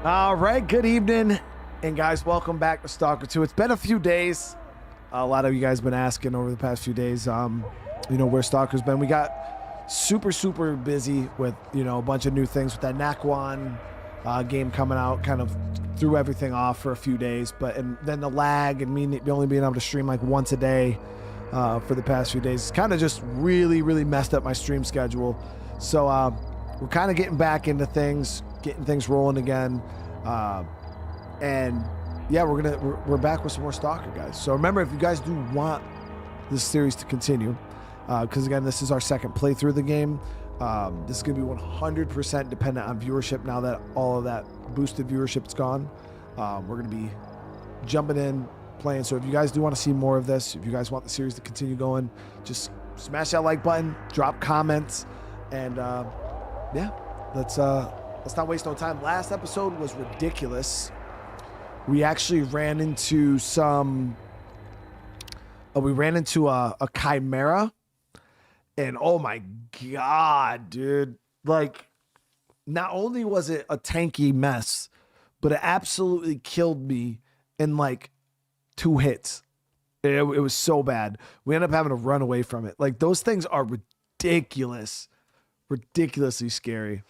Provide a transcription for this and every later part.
All right, good evening, and guys, welcome back to Stalker 2. It's been a few days. A lot of you guys been asking over the past few days, where Stalker's been. We got super busy with, a bunch of new things with that Nakwan game coming out, kind of threw everything off for a few days, and then the lag and me only being able to stream like once a day for the past few days. It's kind of just really messed up my stream schedule. So we're kind of getting back into things, getting things rolling again. And yeah, we're back with some more Stalker, guys. So remember, if you guys do want this series to continue, because again, this is our second playthrough of the game. This is going to be 100% dependent on viewership now that all of that boosted viewership is gone. We're going to be jumping in, playing. So if you guys do want to see more of this, if you guys want the series to continue going, just smash that like button, drop comments, and yeah, let's not waste no time. Last episode was ridiculous. We actually ran into a chimera, and oh my god, dude, like, not only was it a tanky mess, but it absolutely killed me in like 2 hits. It was so bad. We ended up having to run away from it. Like, those things are ridiculously scary.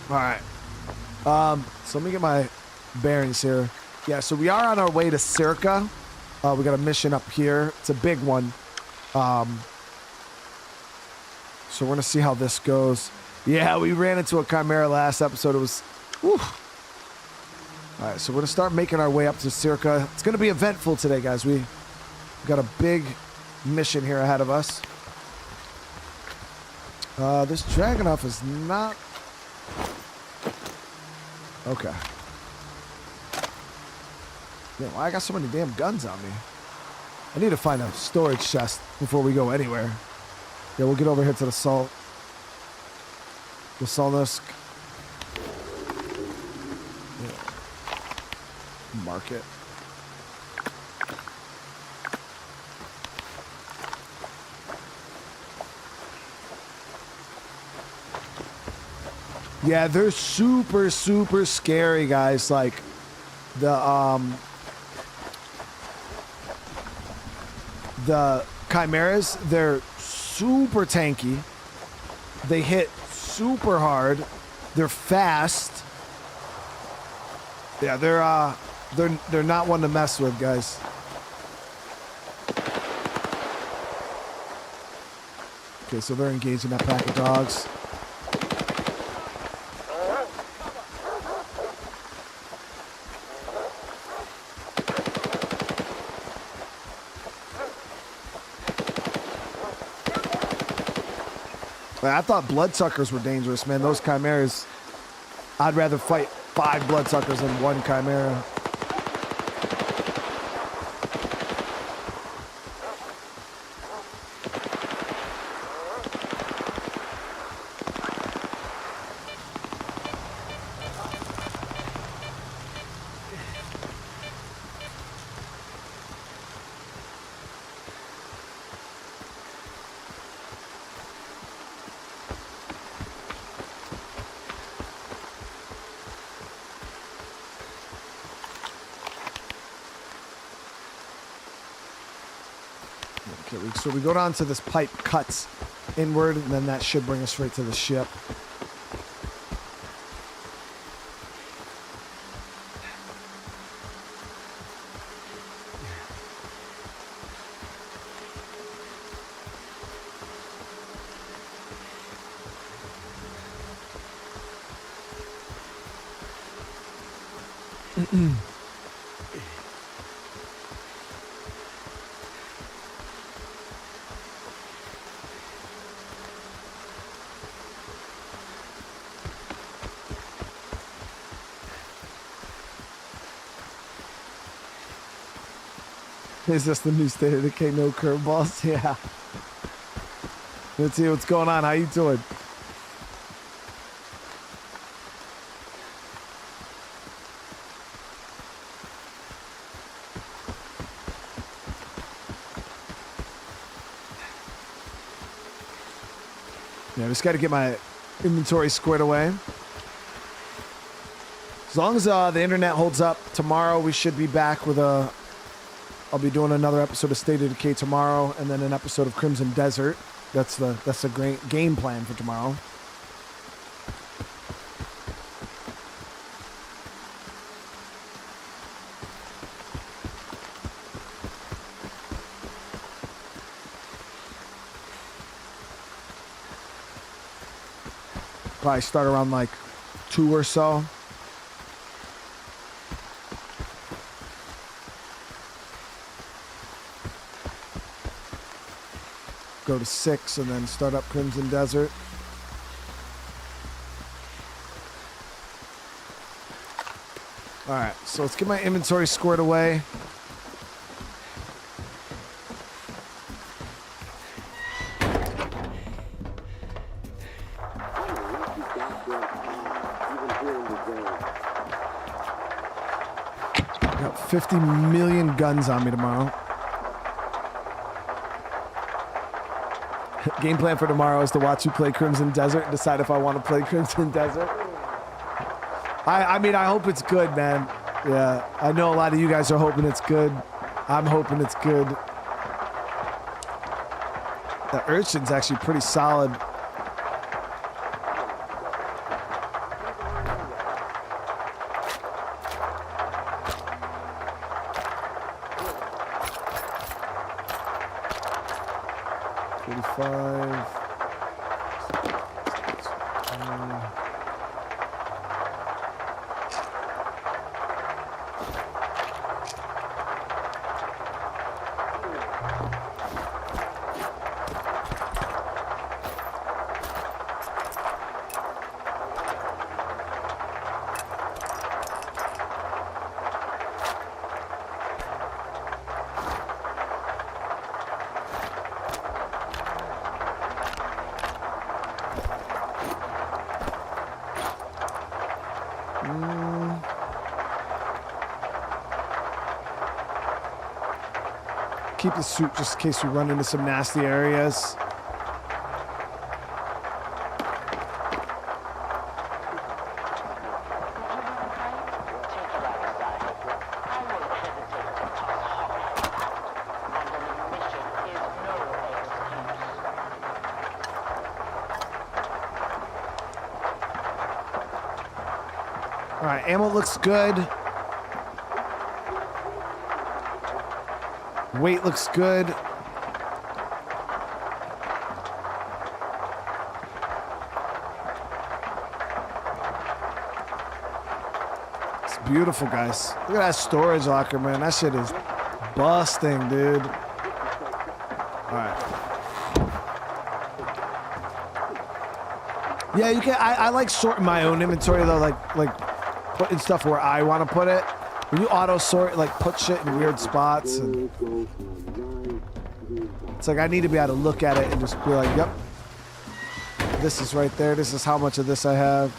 All right. So let me get my bearings here. Yeah, so we are on our way to Circa. We got a mission up here. It's a big one. So we're gonna see how this goes. Yeah, we ran into a chimera last episode. It was, whew. All right, so we're gonna start making our way up to Circa. It's gonna be eventful today, guys. We got a big mission here ahead of us. This Dragunov is not... Okay. Yeah, well, I got so many damn guns on me. I need to find a storage chest before we go anywhere. Yeah, we'll get over here to the Solnusk. Yeah. Market. Yeah, they're super scary, guys. Like, the chimeras, they're super tanky. They hit super hard. They're fast. Yeah, they're not one to mess with, guys. Okay, so they're engaging that pack of dogs. I thought bloodsuckers were dangerous, man. Those chimeras, I'd rather fight 5 bloodsuckers than 1 chimera. So we go down to this pipe, cuts inward, and then that should bring us right to the ship. Is this the new state of the K? No curveballs? Yeah. Let's see what's going on. How you doing? Yeah, I just got to get my inventory squared away. long as the internet holds up, tomorrow we should be back with a... I'll be doing another episode of State of Decay tomorrow, and then an episode of Crimson Desert. That's the great game plan for tomorrow. Probably start around like 2 or so. Go to 6 and then start up Crimson Desert. All right, so let's get my inventory squared away. Got 50 million guns on me tomorrow. Game plan for tomorrow is to watch you play Crimson Desert and decide if I want to play Crimson Desert. I mean, I hope it's good, man. Yeah, I know a lot of you guys are hoping it's good. I'm hoping it's good. The Urshin's actually pretty solid. Keep the suit just in case we run into some nasty areas. All right, ammo looks good. Weight looks good. It's beautiful, guys. Look at that storage locker, man. That shit is busting, dude. All right. Yeah, you can. I like sorting my own inventory though, like putting stuff where I want to put it. When you auto sort, like put shit in weird spots, and it's like I need to be able to look at it and just be like, yep, this is right there. This is how much of this I have.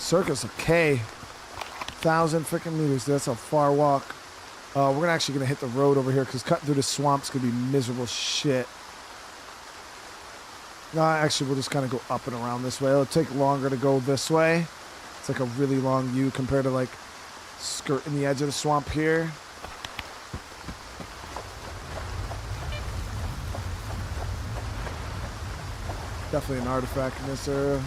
Circus of K, 1,000 freaking meters. That's a far walk. We're actually gonna hit the road over here because cutting through the swamp's gonna be miserable shit. No, actually, we'll just kind of go up and around this way. It'll take longer to go this way. It's like a really long U compared to like skirting the edge of the swamp here. Definitely an artifact in this area.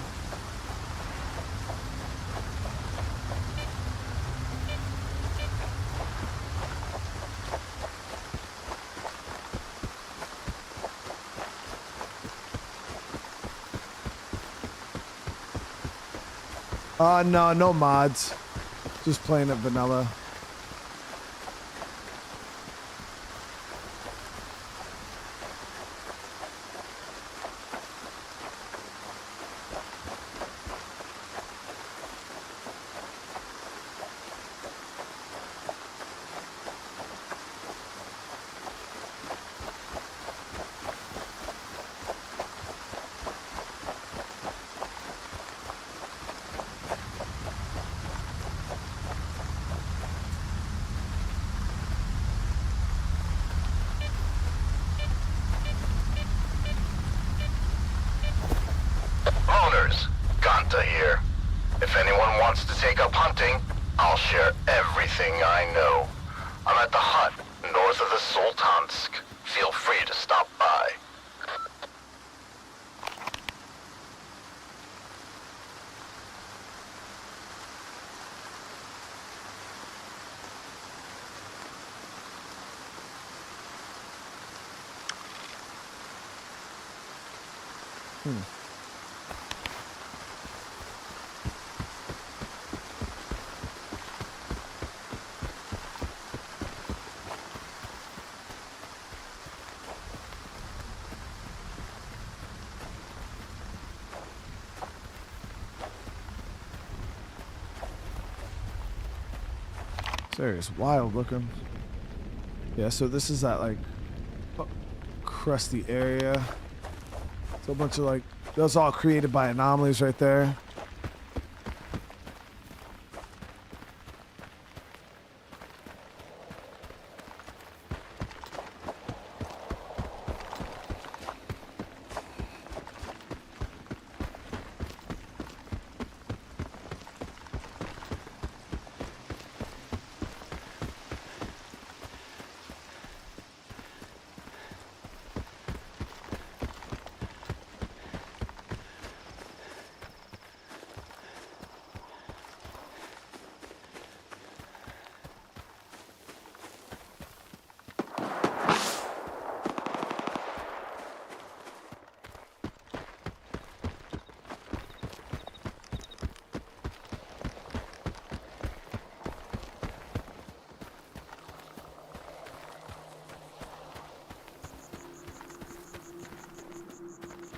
No, no mods. Just playing it vanilla. If anyone wants to take up hunting, I'll share everything I know. I'm at the hut, north of the Sultansk. Feel free to stop by. Serious, wild looking. Yeah, so this is that like crusty area. It's a bunch of like, those all created by anomalies right there.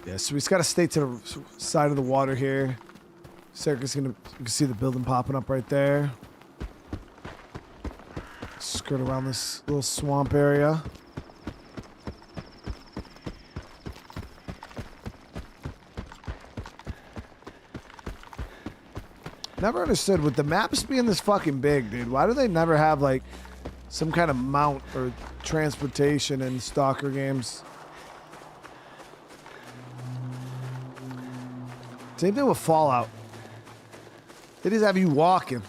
Yeah, so we just got to stay to the side of the water here. Circus gonna, you can see the building popping up right there. Skirt around this little swamp area. Never understood with the maps being this fucking big, dude. Why do they never have like some kind of mount or transportation in Stalker games? Same thing with Fallout. They just have you walking.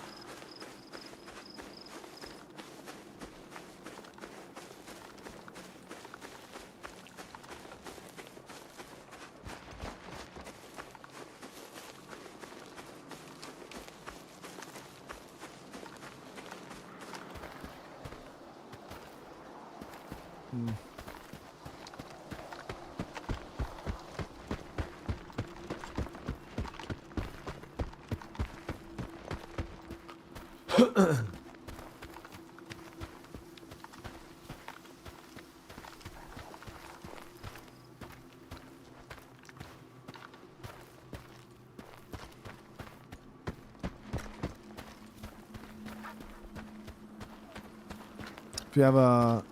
If you have a...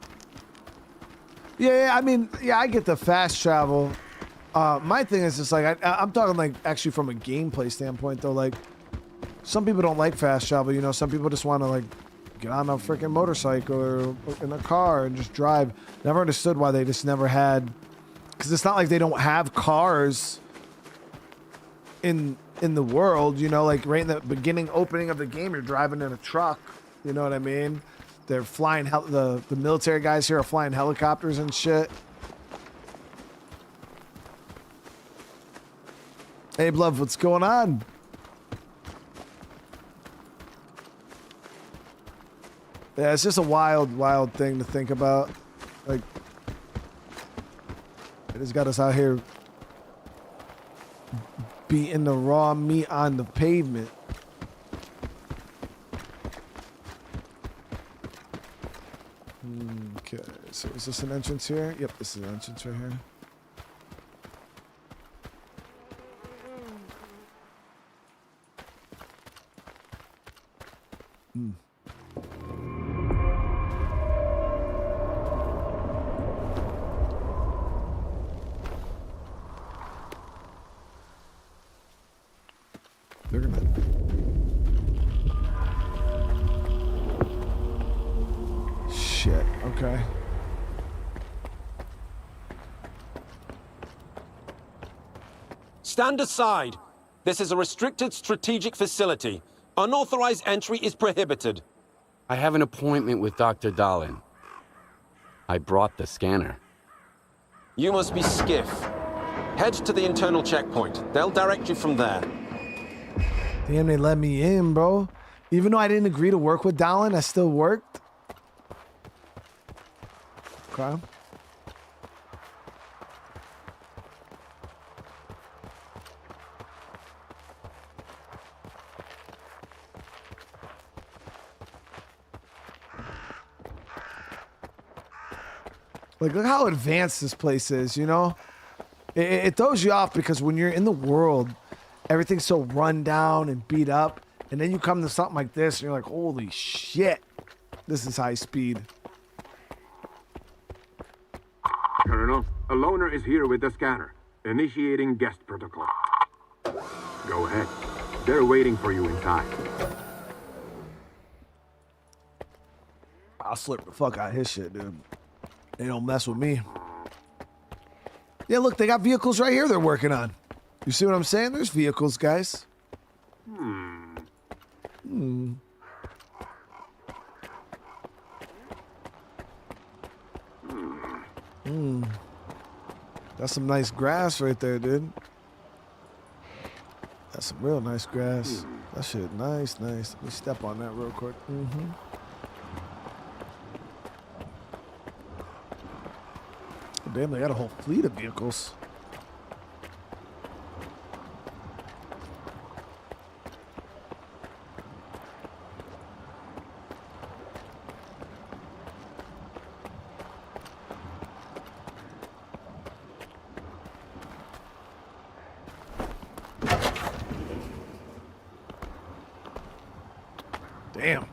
Yeah, I mean, yeah, I get the fast travel. My thing is just like, I'm talking like actually from a gameplay standpoint though, like some people don't like fast travel, you know, some people just want to like get on a freaking motorcycle or in a car and just drive. Never understood why they just never had, because it's not like they don't have cars in the world, you know, like right in the beginning opening of the game, you're driving in a truck, you know what I mean? They're flying, the military guys here are flying helicopters and shit. Hey, Love, what's going on? Yeah, it's just a wild, wild thing to think about. Like, it has got us out here beating the raw meat on the pavement. Okay, so is this an entrance here? Yep, this is an entrance right here. They're gonna... Shit, okay. Stand aside. This is a restricted strategic facility. Unauthorized entry is prohibited. I have an appointment with Dr. Dalin. I brought the scanner. You must be Skiff. Head to the internal checkpoint. They'll direct you from there. Damn, they let me in, bro. Even though I didn't agree to work with Dalin, I still worked. Okay. Like, look how advanced this place is, you know? It throws you off because when you're in the world, everything's so run down and beat up. And then you come to something like this and you're like, holy shit, this is high speed. Colonel, a loner is here with the scanner. Initiating guest protocol. Go ahead. They're waiting for you inside. I'll slip the fuck out of his shit, dude. They don't mess with me. Yeah, look, they got vehicles right here they're working on. You see what I'm saying? There's vehicles, guys. That's some nice grass right there, dude. That's some real nice grass. That shit nice, nice. Let me step on that real quick. Damn, they got a whole fleet of vehicles. Damn.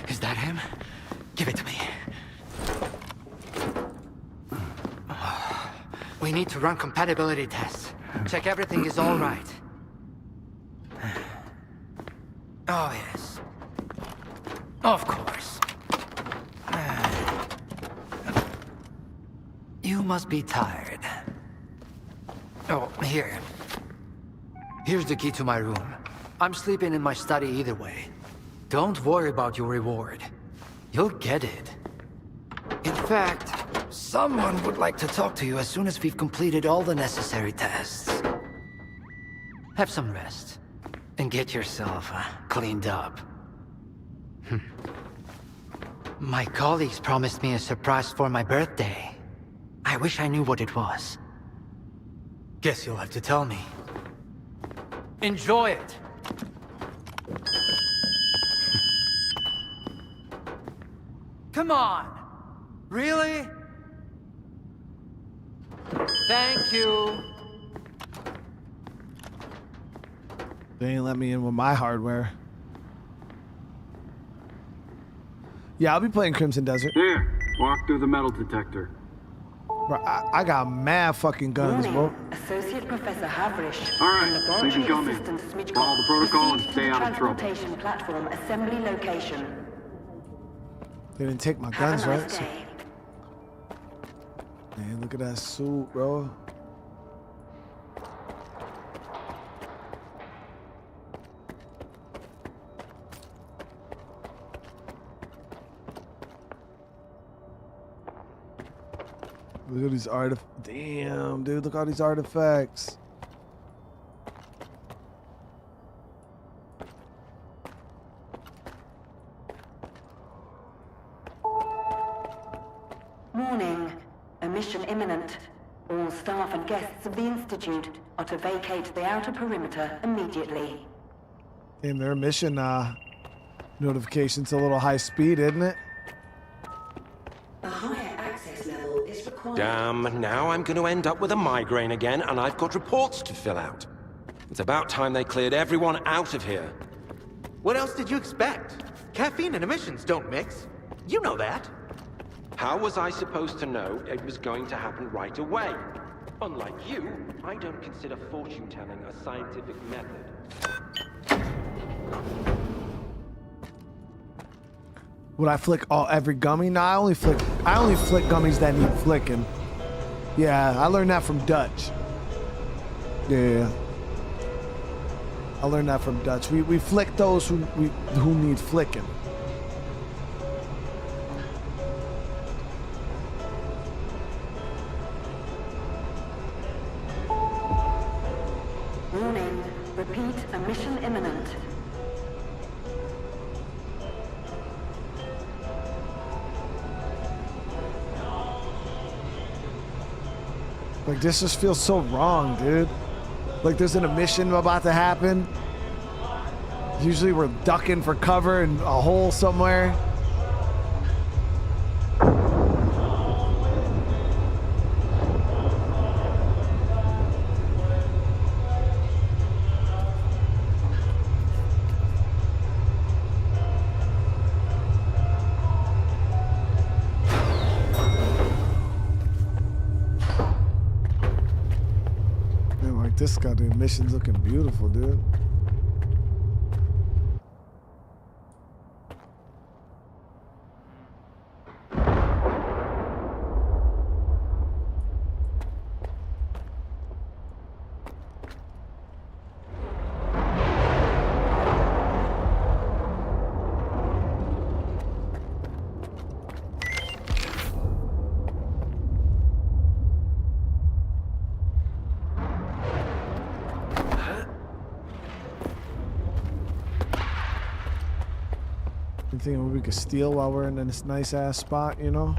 Is that him? Give it to me. We need to run compatibility tests. Check everything is all right. Oh, yes. Of course. You must be tired. Oh, here. Here's the key to my room. I'm sleeping in my study either way. Don't worry about your reward. You'll get it. In fact, someone would like to talk to you as soon as we've completed all the necessary tests. Have some rest, and get yourself cleaned up. My colleagues promised me a surprise for my birthday. I wish I knew what it was. Guess you'll have to tell me. Enjoy it! Come on! Really? Thank you! They ain't let me in with my hardware. Yeah, I'll be playing Crimson Desert. Here, walk through the metal detector. Bro, I got mad fucking guns, bro. Associate Professor Havrish. All right, from so you can come Laboratory in. Assistant Smidgkov. Follow the protocol and Proceed stay to out of trouble. Transportation platform assembly location. They didn't take my Have guns, a nice right? So- day. man, look at that suit, bro. Look at these artifacts. Damn, dude, look at all these artifacts. Warning. Emission imminent. All staff and guests of the Institute are to vacate the outer perimeter immediately. Damn, their mission notification's a little high speed, isn't it? A higher access level is required. Damn, now I'm going to end up with a migraine again, and I've got reports to fill out. It's about time they cleared everyone out of here. What else did you expect? Caffeine and emissions don't mix. You know that. How was I supposed to know it was going to happen right away? Unlike you, I don't consider fortune-telling a scientific method. Would I flick every gummy? No, I only flick gummies that need flicking. Yeah, I learned that from Dutch. Yeah. I learned that from Dutch. We flick those who need flicking. Warning. Repeat, a mission imminent. Like, this just feels so wrong, dude. Like, there's an emission about to happen. Usually we're ducking for cover in a hole somewhere. This goddamn mission's looking beautiful, dude. Thinking we could steal while we're in this nice ass spot, you know?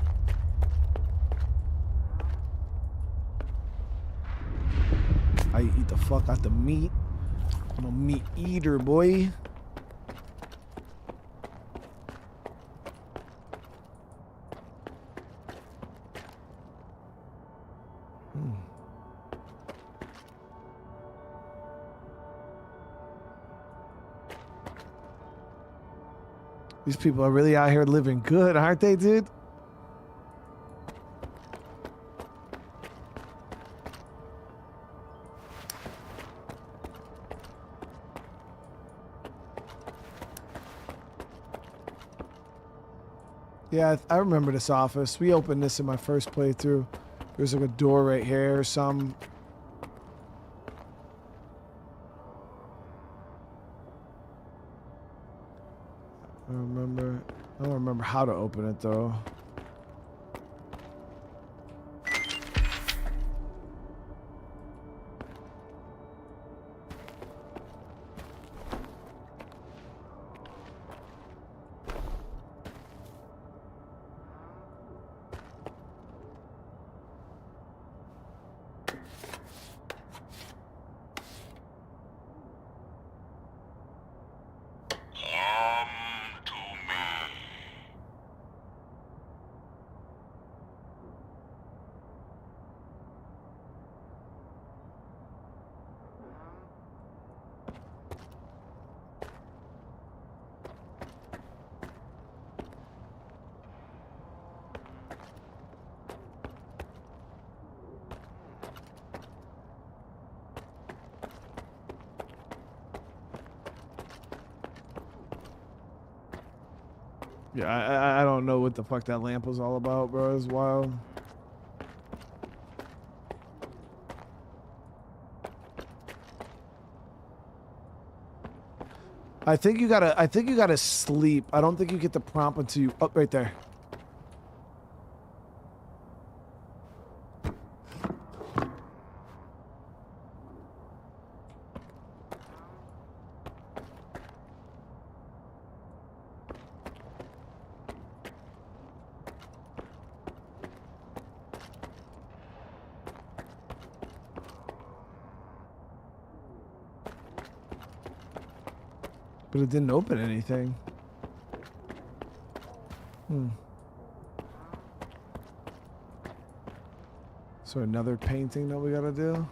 I eat the fuck out the meat. I'm a meat eater, boy. These people are really out here living good, aren't they, dude? Yeah, I remember this office. We opened this in my first playthrough. There's like a door right here or some. I don't remember how to open it though. Yeah, I don't know what the fuck that lamp was all about, bro. It's wild. I think you gotta sleep. I don't think you get the prompt until you up right there. But it didn't open anything. So another painting that we gotta do?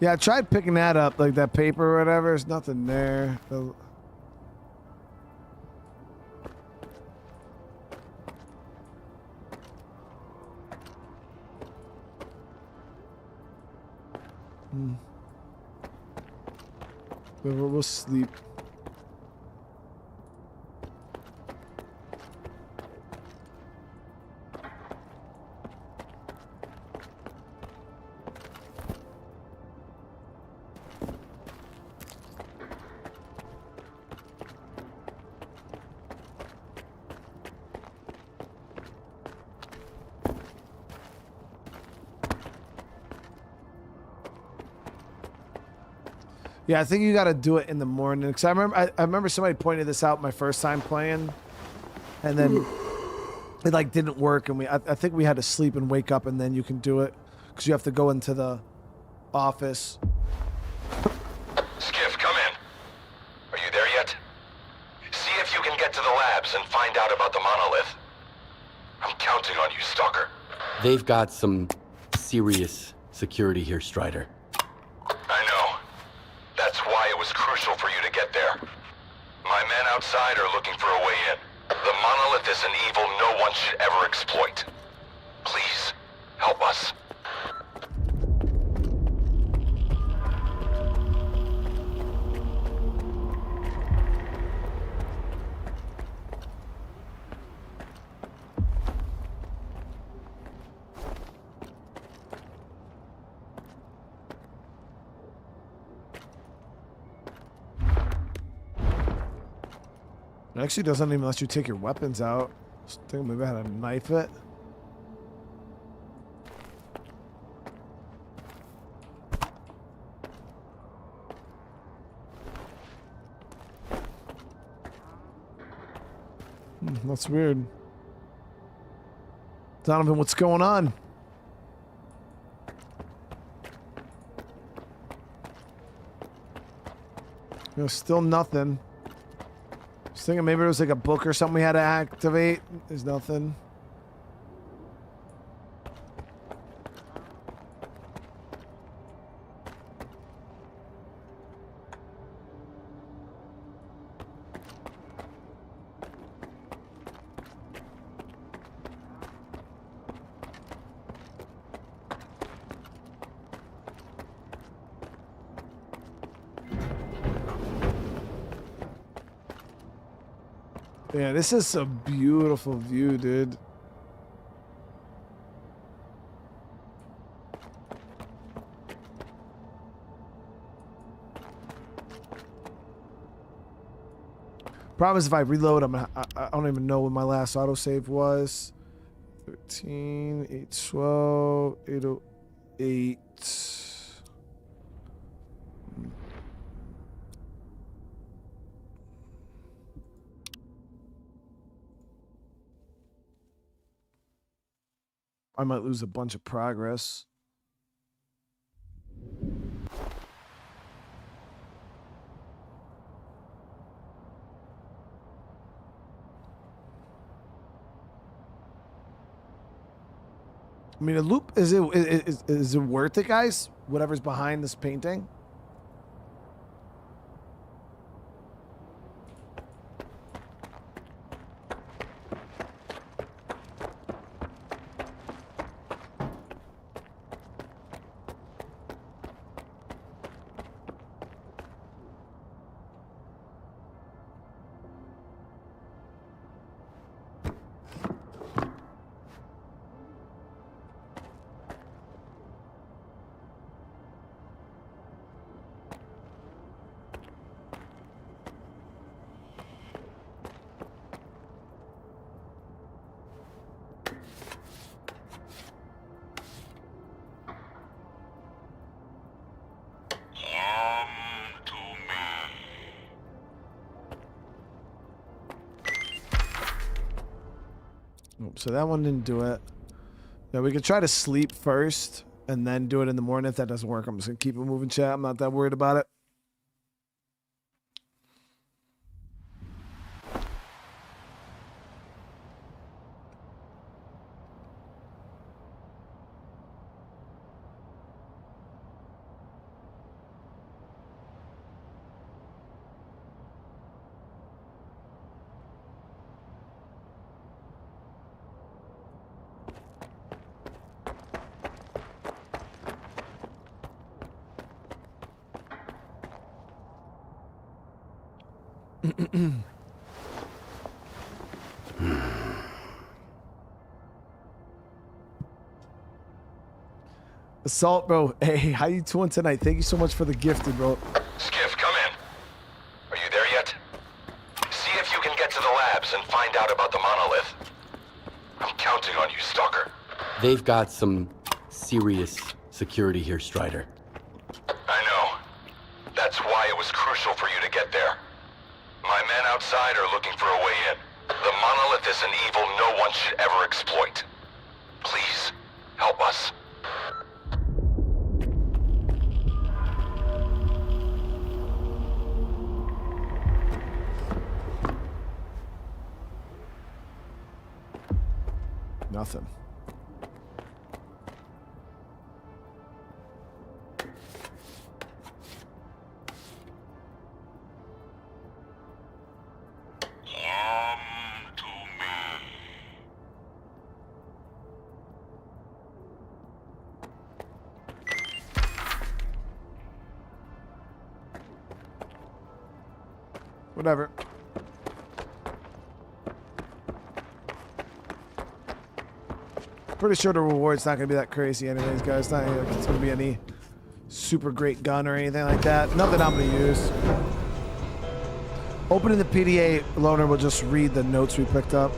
Yeah, I tried picking that up, like that paper or whatever. There's nothing there. We'll sleep. Yeah, I think you got to do it in the morning. Because I remember somebody pointed this out my first time playing. And then it like didn't work. And I think we had to sleep and wake up and then you can do it. Because you have to go into the office. Skiff, come in. Are you there yet? See if you can get to the labs and find out about the monolith. I'm counting on you, Stalker. They've got some serious security here, Strider. I know. That's why it was crucial for you to get there. My men outside are looking for a way in. The monolith is an evil no one should ever exploit. Please, help us. It actually doesn't even let you take your weapons out. I think maybe I had to knife it. That's weird. Donovan, what's going on? There's still nothing. I was thinking maybe it was like a book or something we had to activate. There's nothing. Yeah, this is a beautiful view, dude. Problem is if I reload, I don't even know what my last autosave was. 13, 812, 808. I might lose a bunch of progress. I mean, a loop, is it worth it, guys? Whatever's behind this painting? So that one didn't do it. Yeah, we could try to sleep first and then do it in the morning. If that doesn't work, I'm just gonna keep it moving, chat. I'm not that worried about it. Assault, bro. Hey, how you doing tonight? Thank you so much for the gifted, bro. Skiff, come in. Are you there yet? See if you can get to the labs and find out about the monolith. I'm counting on you, Stalker. They've got some serious security here, Strider. I know. That's why it was crucial for you to get there. My men outside are looking for a way in. The monolith is an evil no one should ever exploit. Please, help us. Nothing. Whatever. Pretty sure the reward's not gonna be that crazy anyways, guys. It's not like it's gonna be any super great gun or anything like that. Nothing I'm gonna use. Opening the PDA loaner will just read the notes we picked up.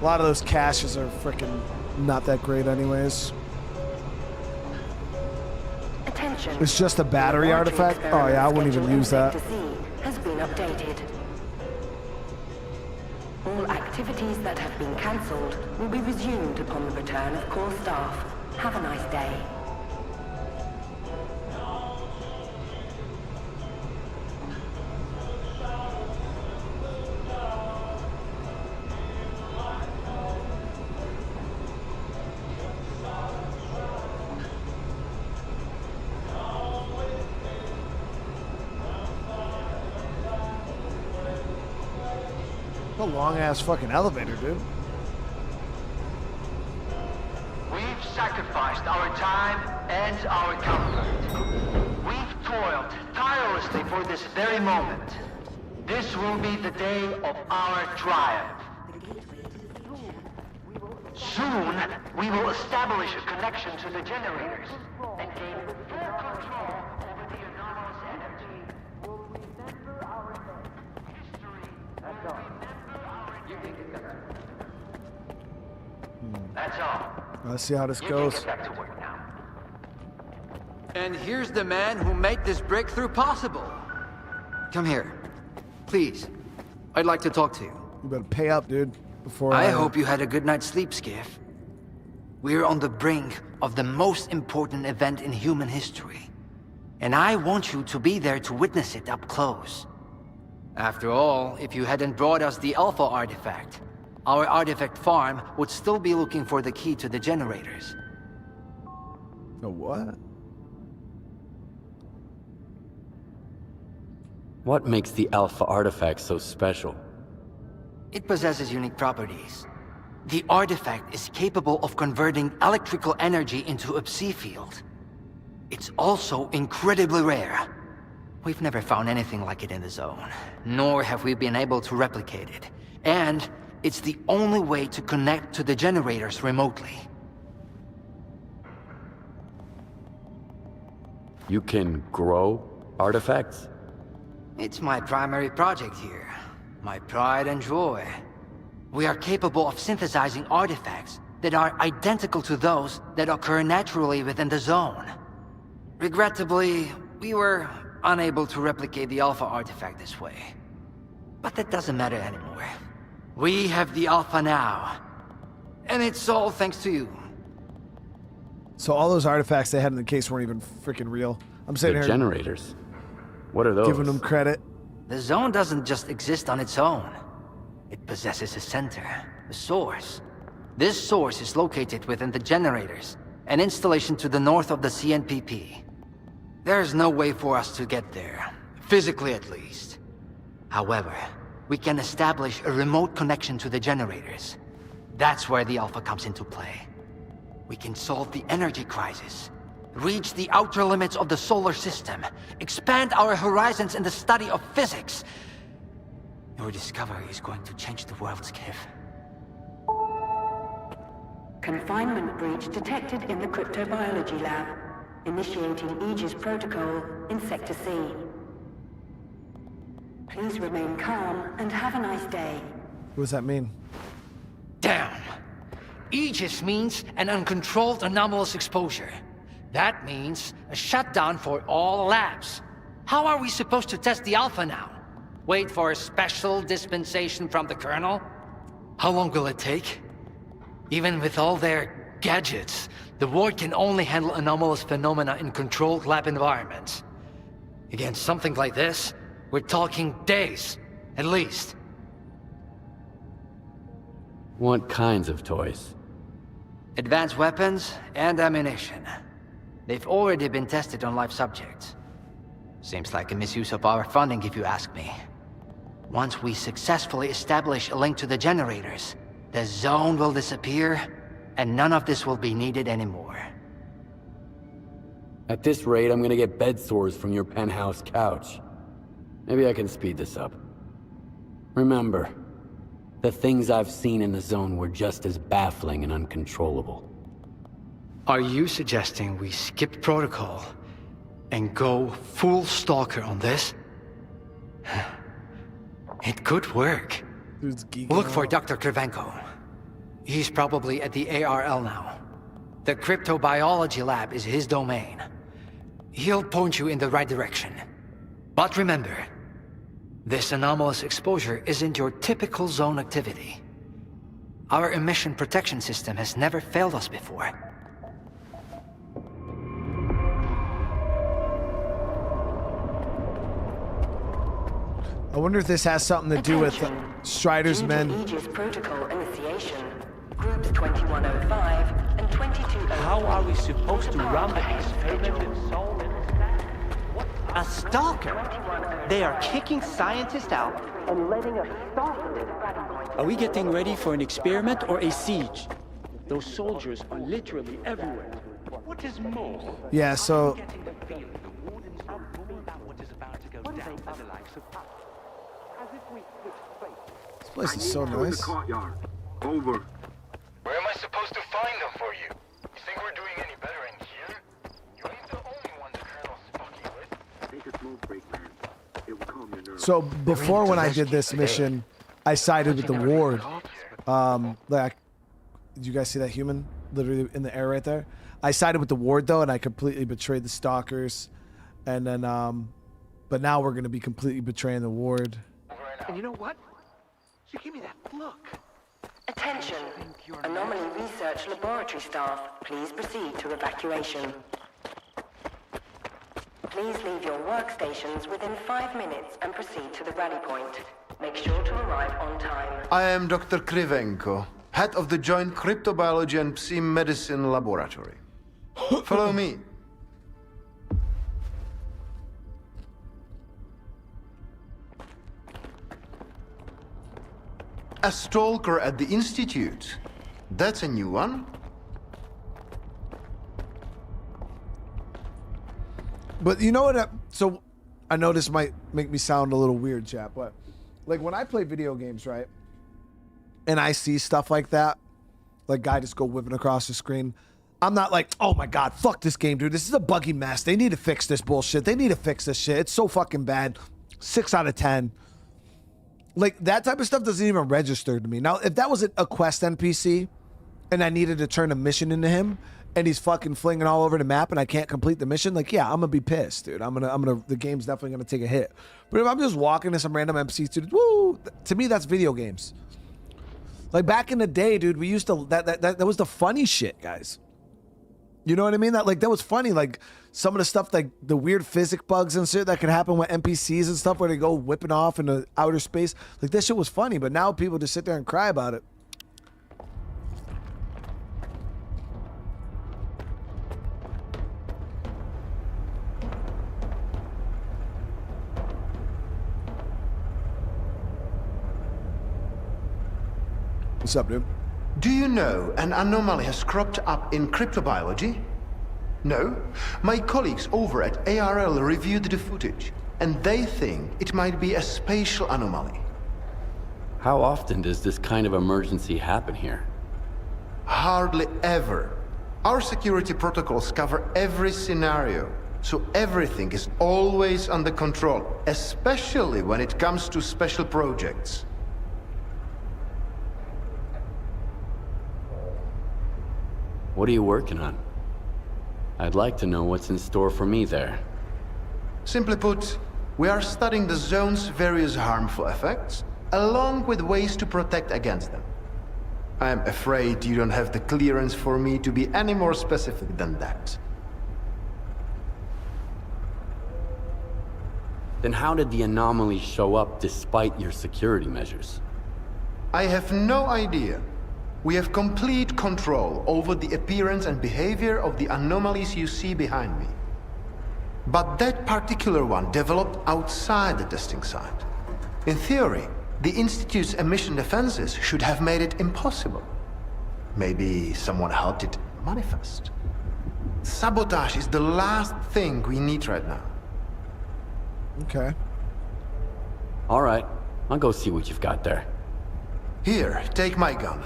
A lot of those caches are freaking not that great anyways. Attention. It's just a battery artifact? Oh yeah, I wouldn't even use that. Has been updated. All activities that have been cancelled will be resumed upon the return of core staff. Have a nice day. A long ass fucking elevator, dude. We've sacrificed our time and our comfort. We've toiled tirelessly for this very moment. This will be the day of our triumph. Soon, we will establish a connection to the generators and gain full control over the anomalous energy. We'll remember our history. That's all. You can get that. That's all. Let's see how this You goes. can get back to work now. And here's the man who made this breakthrough possible. Come here. Please. I'd like to talk to you. You better pay up, dude. Before I hope you had a good night's sleep, Skiff. We're on the brink of the most important event in human history. And I want you to be there to witness it up close. After all, if you hadn't brought us the Alpha artifact, our artifact farm would still be looking for the key to the generators. The what? What makes the Alpha artifact so special? It possesses unique properties. The artifact is capable of converting electrical energy into a psi field. It's also incredibly rare. We've never found anything like it in the zone, nor have we been able to replicate it. And it's the only way to connect to the generators remotely. You can grow artifacts? It's my primary project here. My pride and joy. We are capable of synthesizing artifacts that are identical to those that occur naturally within the zone. Regrettably, we were unable to replicate the Alpha artifact this way. But that doesn't matter anymore. We have the Alpha now. And it's all thanks to you. So all those artifacts they had in the case weren't even freaking real. I'm sitting The here generators. What are those? giving them credit. The zone doesn't just exist on its own. It possesses a center, a source. This source is located within the generators, an installation to the north of the CNPP. There's no way for us to get there, physically at least. However, we can establish a remote connection to the generators. That's where the Alpha comes into play. We can solve the energy crisis, reach the outer limits of the solar system, expand our horizons in the study of physics. Your discovery is going to change the world, Skiff. Confinement breach detected in the cryptobiology lab. Initiating Aegis protocol in Sector C. Please remain calm and have a nice day. What does that mean? Damn. Aegis means an uncontrolled anomalous exposure. That means a shutdown for all labs. How are we supposed to test the Alpha now? Wait for a special dispensation from the Colonel? How long will it take? Even with all their gadgets, the Ward can only handle anomalous phenomena in controlled lab environments. Against something like this, we're talking days, at least. What kinds of toys? Advanced weapons and ammunition. They've already been tested on live subjects. Seems like a misuse of our funding, if you ask me. Once we successfully establish a link to the generators, the zone will disappear, and none of this will be needed anymore. At this rate, I'm gonna get bed sores from your penthouse couch. Maybe I can speed this up. Remember, the things I've seen in the zone were just as baffling and uncontrollable. Are you suggesting we skip protocol and go full stalker on this? It could work. Dude's geeking Look for out. Dr. Kryvenko. He's probably at the ARL now. The cryptobiology lab is his domain. He'll point you in the right direction. But remember, this anomalous exposure isn't your typical zone activity. Our emission protection system has never failed us before. I wonder if this has something to do with Attention. Strider's Due to men. Aegis protocol initiation, groups 2105 and 2205. How are we supposed to run the experiment in Seoul? A stalker? They are kicking scientists out and letting us stalk. Are we getting ready for an experiment or a siege? Those soldiers are literally everywhere. What is more? Yeah, so Getting the feeling the wardens are moving about what is about to go down to the likes of us. As if we switched places. this place is so In the nice. courtyard. Over. Where am I supposed to find them for you? You think we're doing any better in here? You ain't the only one the Colonel's fucking with. Take a smoke break, man. It will calm your nerves. So before when I did this mission, I sided with the Ward. Like, did you guys see that human literally in the air right there? I sided with the Ward though, and I completely betrayed the stalkers. And then, but now we're gonna be completely betraying the Ward. And you know what? You give me that look. Attention. Anomaly research laboratory staff, please proceed to evacuation. Please leave your workstations within 5 minutes and proceed to the rally point. Make sure to arrive on time. I am Dr. Kryvenko, head of the Joint Cryptobiology and Psi Medicine Laboratory. Follow me. A stalker at the Institute. That's a new one. But you know what? So I know this might make me sound a little weird, chap, but like when I play video games, right? And I see stuff like that, like guy just go whipping across the screen. I'm not like, oh my God, fuck this game, dude. This is a buggy mess. They need to fix this bullshit. They need to fix this shit. It's so fucking bad. 6 out of 10. Like that type of stuff doesn't even register to me. Now, if that was a quest NPC and I needed to turn a mission into him and he's fucking flinging all over the map and I can't complete the mission, like, yeah, I'm gonna be pissed, dude. The game's definitely gonna take a hit. But if I'm just walking to some random NPC, woo, to me, that's video games. Like back in the day, dude, we used to, that was the funny shit, guys. You know what I mean? That was funny. Like some of the stuff, like the weird physics bugs and shit that could happen with NPCs and stuff where they go whipping off into outer space. Like that shit was funny, but now people just sit there and cry about it. What's up, dude? Do you know an anomaly has cropped up in cryptobiology? No, my colleagues over at ARL reviewed the footage, and they think it might be a spatial anomaly. How often does this kind of emergency happen here? Hardly ever. Our security protocols cover every scenario, so everything is always under control, especially when it comes to special projects. What are you working on? I'd like to know what's in store for me there. Simply put, we are studying the zone's various harmful effects, along with ways to protect against them. I am afraid you don't have the clearance for me to be any more specific than that. Then how did the anomalies show up despite your security measures? I have no idea. We have complete control over the appearance and behavior of the anomalies you see behind me. But that particular one developed outside the testing site. In theory, the Institute's emission defenses should have made it impossible. Maybe someone helped it manifest. Sabotage is the last thing we need right now. Okay. All right, I'll go see what you've got there. Here, take my gun.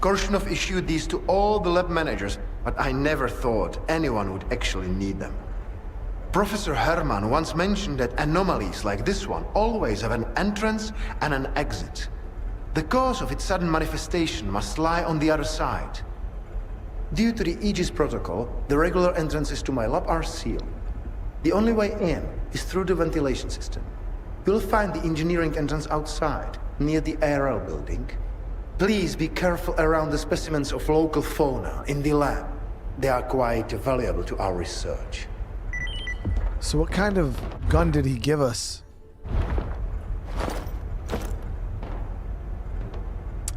Korshunov issued these to all the lab managers, but I never thought anyone would actually need them. Professor Herman once mentioned that anomalies like this one always have an entrance and an exit. The cause of its sudden manifestation must lie on the other side. Due to the Aegis protocol, the regular entrances to my lab are sealed. The only way in is through the ventilation system. You'll find the engineering entrance outside, near the ARL building. Please be careful around the specimens of local fauna in the lab. They are quite valuable to our research. So what kind of gun did he give us?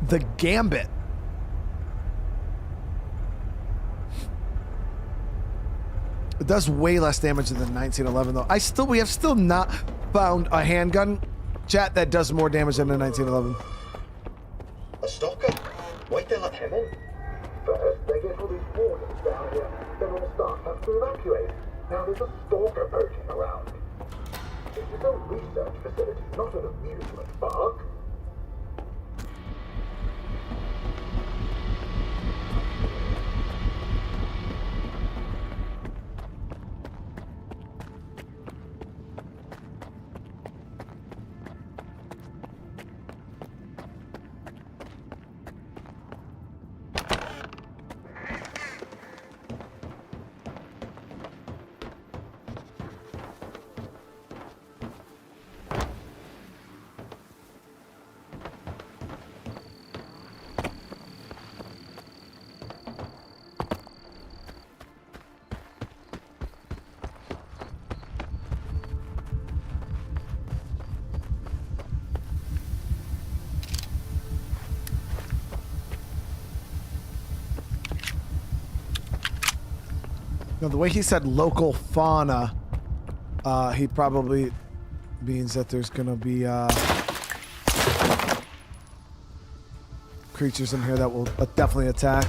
The Gambit. It does way less damage than the 1911 though. We have still not found a handgun, chat, that does more damage than the 1911. A stalker? Wait, they let him in? First, they get all these warnings down here, then all staff have to evacuate. Now there's a stalker poaching around. This is a research facility, not an amusement park. Now, the way he said local fauna, he probably means that there's gonna be creatures in here that will definitely attack.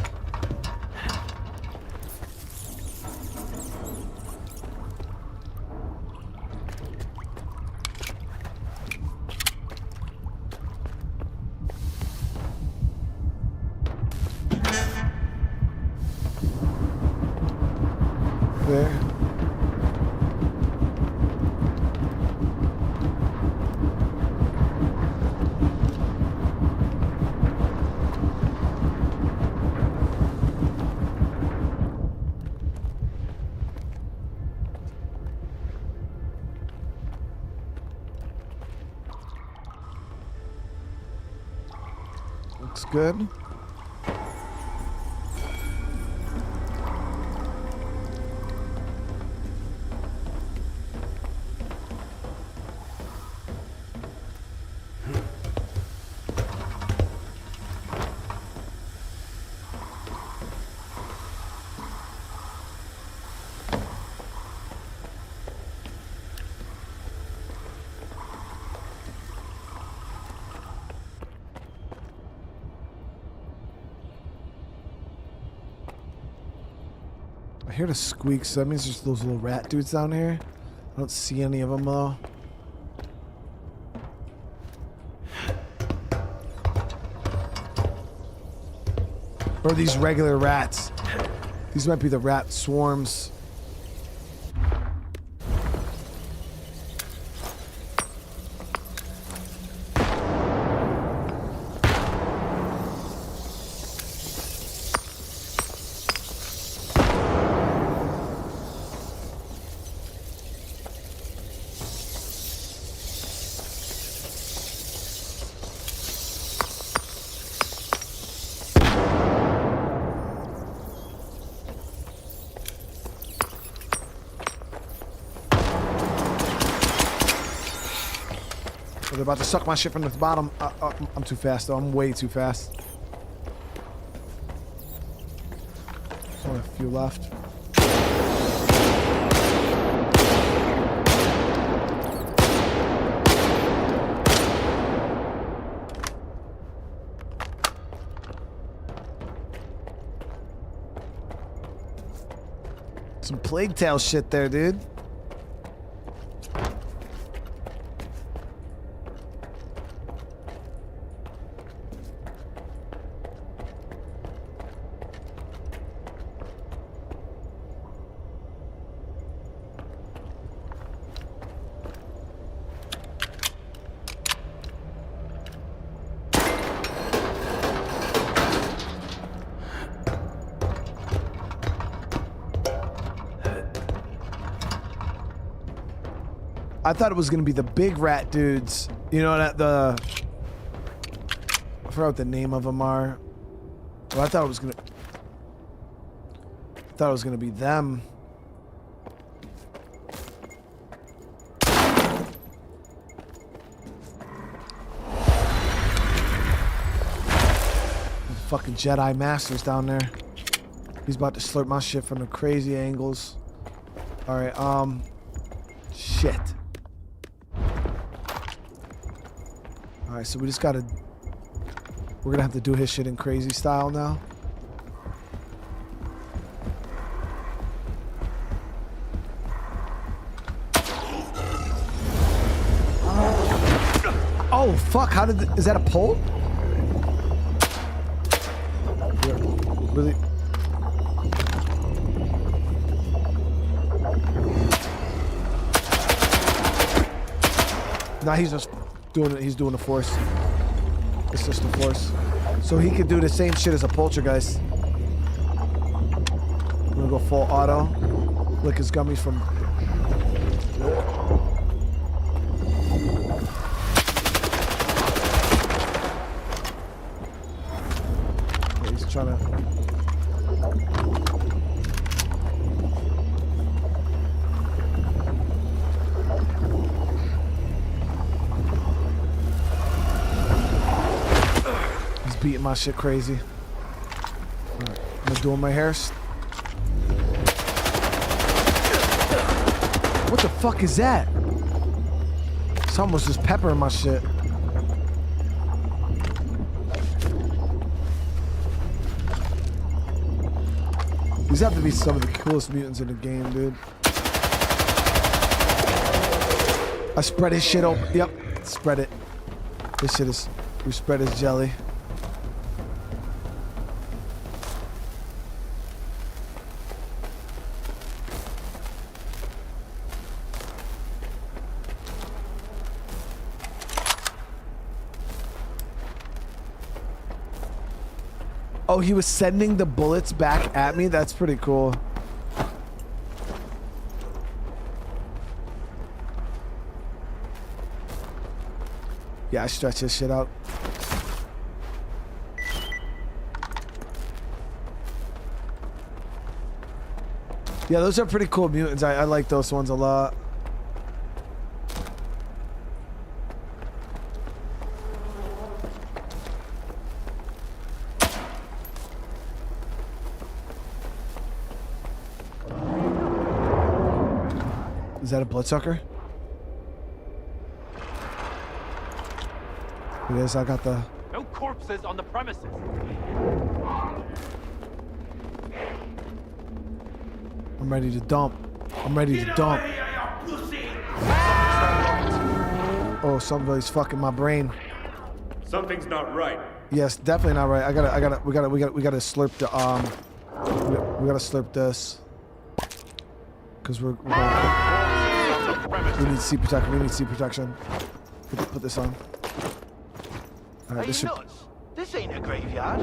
There. Looks good. I hear the squeaks, so that means there's those little rat dudes down here. I don't see any of them though. Or these regular rats. These might be the rat swarms. They're about to suck my shit from the bottom. I'm too fast, though. I'm way too fast. There's only a few left. Some Plague Tale shit there, dude. I thought it was gonna be the big rat dudes. You know that I forgot what the name of them are. Well, I thought it was gonna be them. The fucking Jedi Masters down there. He's about to slurp my shit from the crazy angles. All right, shit. Alright, so we just gotta... We're gonna have to do his shit in crazy style now. Oh, fuck, how did... Is that a pole? Really? Nah, he's just... He's doing the force. It's just the force. So he could do the same shit as a poltergeist. I'm gonna go full auto. Lick his gummies from... Yeah, he's trying to... Beating my shit crazy. Right, I'm doing my hair. What the fuck is that? Someone's just peppering my shit. These have to be some of the coolest mutants in the game, dude. I spread his shit open. Yep, spread it. This shit is... We spread his jelly. Oh, he was sending the bullets back at me? That's pretty cool. Yeah, I stretch this shit out. Yeah, those are pretty cool mutants. I like those ones a lot. Is that a bloodsucker? It is. I got the... No corpses on the premises. I'm ready to dump. I'm ready to dump. Oh, somebody's fucking my brain. Something's not right. Yes, definitely not right. We gotta slurp the we gotta slurp this. Cause we need C protection. We need C protection. Put this on. All right, Are you nuts? This ain't a graveyard.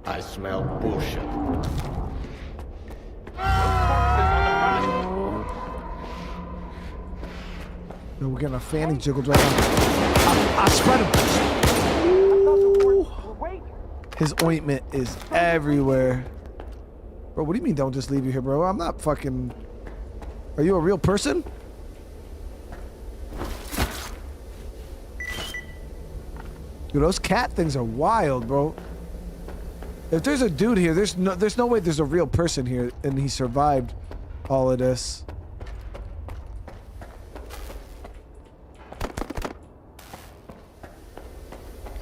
I smell bullshit. No, we're getting our fanny jiggled right now. I spread him. His ointment is everywhere. Bro, what do you mean don't just leave you here, bro? I'm not fucking... Are you a real person? Dude, those cat things are wild, bro. If there's a dude here, there's no way there's a real person here and he survived all of this.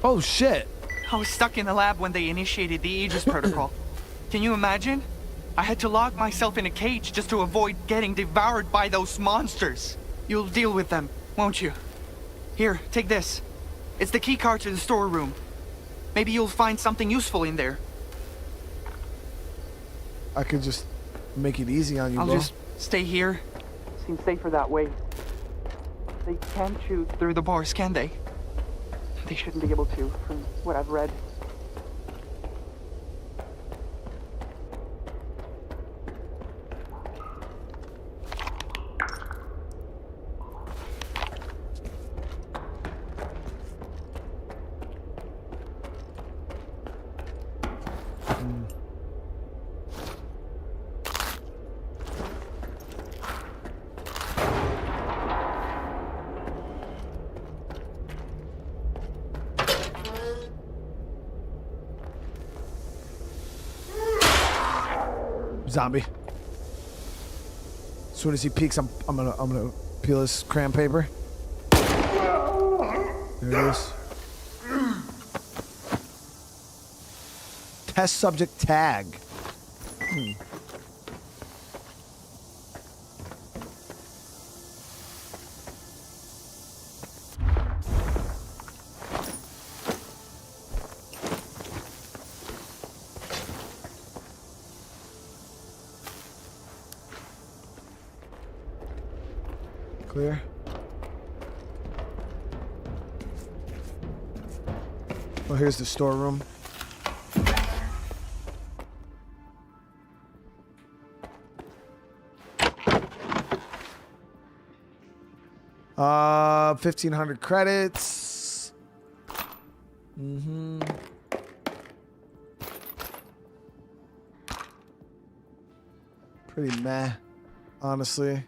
Oh shit. I was stuck in the lab when they initiated the Aegis protocol. Can you imagine? I had to lock myself in a cage just to avoid getting devoured by those monsters. You'll deal with them, won't you? Here, take this. It's the key card to the storeroom. Maybe you'll find something useful in there. I could just make it easy on you, I'll bro. just stay here. Seems safer that way. They can't shoot through the bars, can they? They shouldn't be able to, from what I've read. Zombie. As soon as he peeks, I'm gonna peel his crayon paper. There it is. Test subject tag. Clear. Oh, here's the storeroom. Uh, 1,500 credits. Mm-hmm. Pretty meh, honestly.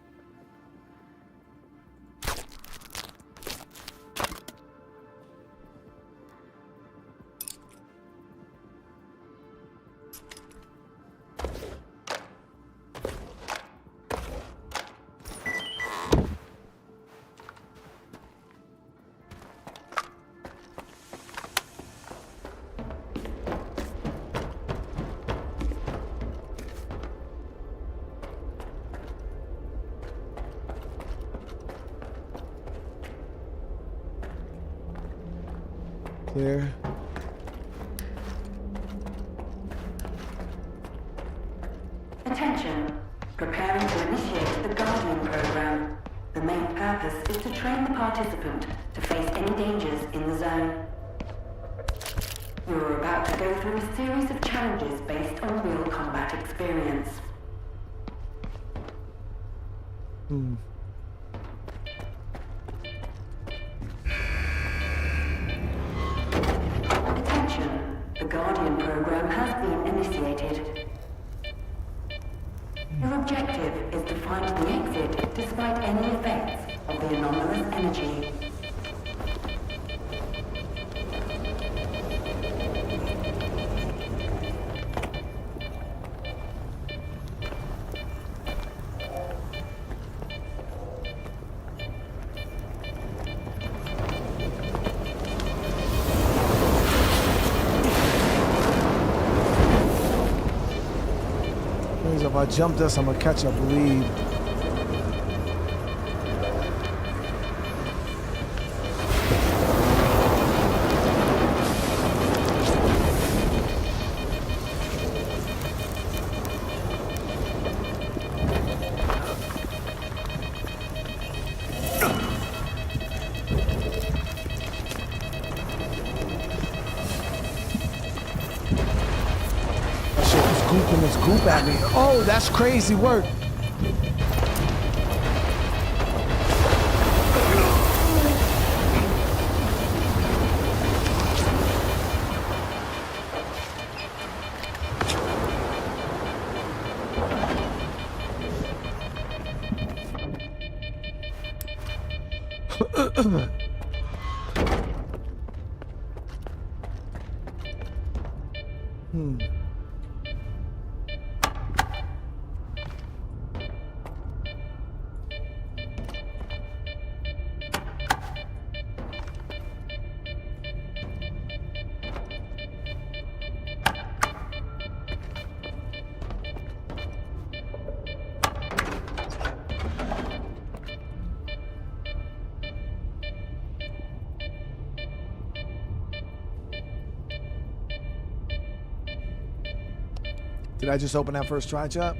Clear. Attention. Preparing to initiate the Guardian program. The main purpose is to train the participant to face any dangers in the zone. You are about to go through a series of challenges based on real combat experience. Attention. The Guardian program has been initiated. Your objective is to find the exit despite any effects of the anomalous energy. If I jump this, I'm gonna catch a bleed. This goop at me. Oh, that's crazy work. Did I just open that first try, chat?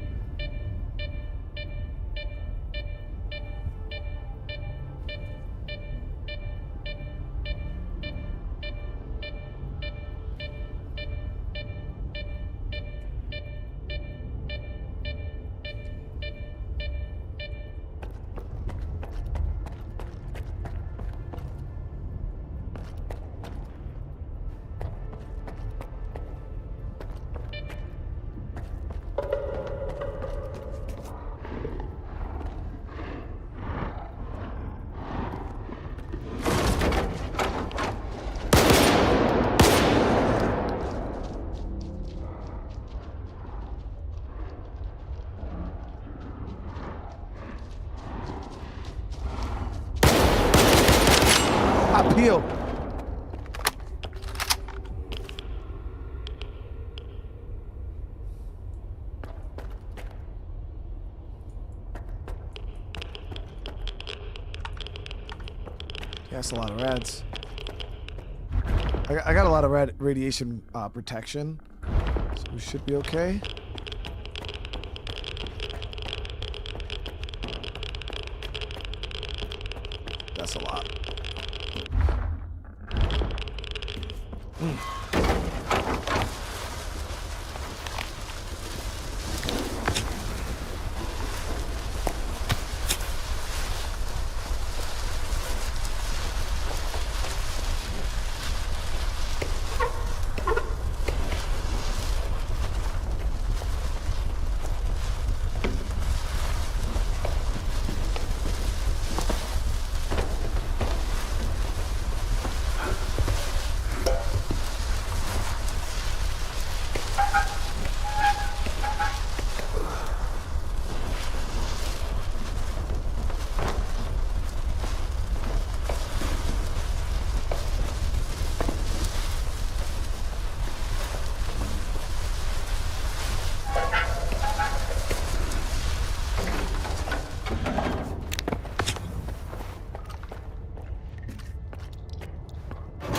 Peel. That's a lot of rads. I got a lot of radiation protection, so we should be okay. That's a lot.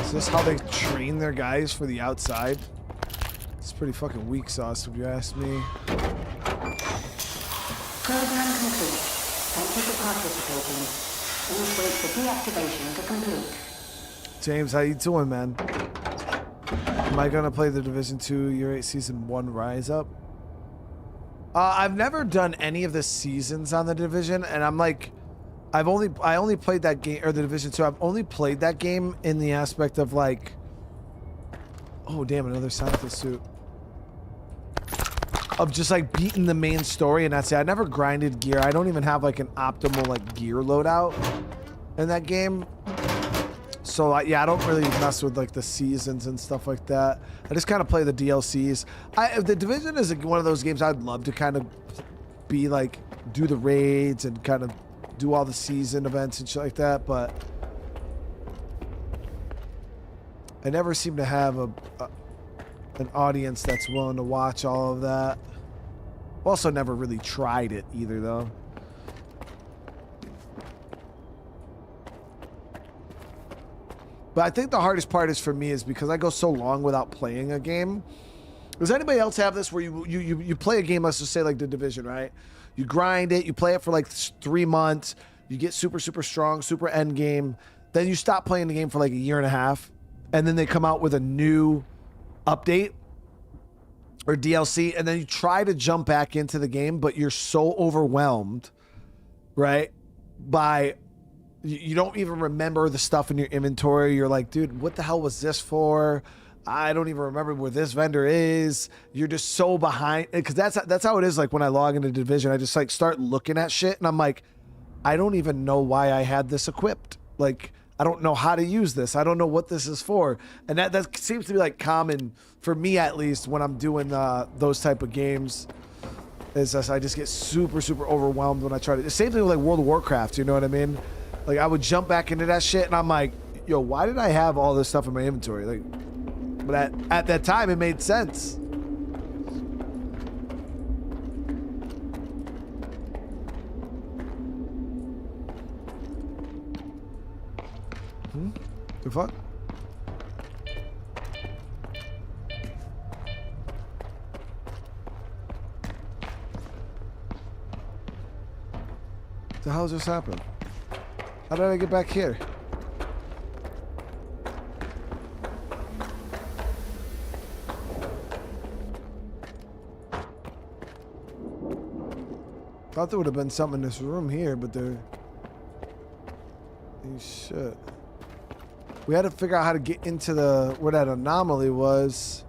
Is this how they train their guys for the outside? It's pretty fucking weak sauce, if you ask me. Program complete. Thank you for participating. Please wait for deactivation to complete. James, how you doing, man? Am I gonna play the Division 2 Year 8 Season 1 Rise Up? I've never done any of the seasons on the Division, and I'm like, I only played that game, or the Division 2. I've only played that game in the aspect of like, oh damn, another scientist suit. Of just like beating the main story, and that's it. I never grinded gear. I don't even have like an optimal like gear loadout in that game. So yeah, I don't really mess with like the seasons and stuff like that. I just kind of play the DLCs. The Division is one of those games I'd love to kind of be like, do the raids and kind of do all the season events and shit like that, but I never seem to have an audience that's willing to watch all of that. Also never really tried it either, though. But I think the hardest part is for me is because I go so long without playing a game. Does anybody else have this where you play a game, let's just say like The Division, right? You grind it, you play it for like 3 months, you get super, super strong, super end game. Then you stop playing the game for like 1.5 years. And then they come out with a new update or DLC. And then you try to jump back into the game, but you're so overwhelmed, right? You don't even remember the stuff in your inventory. You're like, dude, what the hell was this for? I don't even remember where this vendor is. You're just so behind, because that's how it is. Like when I log into Division, I just like start looking at shit and I'm like, I don't even know why I had this equipped. Like, I don't know how to use this. I don't know what this is for. And that seems to be like common for me, at least when I'm doing those type of games. Is I just get super, super overwhelmed when I try to. The same thing with like World of Warcraft. You know what I mean? Like I would jump back into that shit and I'm like, yo, why did I have all this stuff in my inventory? Like, but at that time, it made sense. The fuck? The hell just happened? How did I get back here? Thought there would have been something in this room here, but there. Holy shit. We had to figure out how to get into where that anomaly was.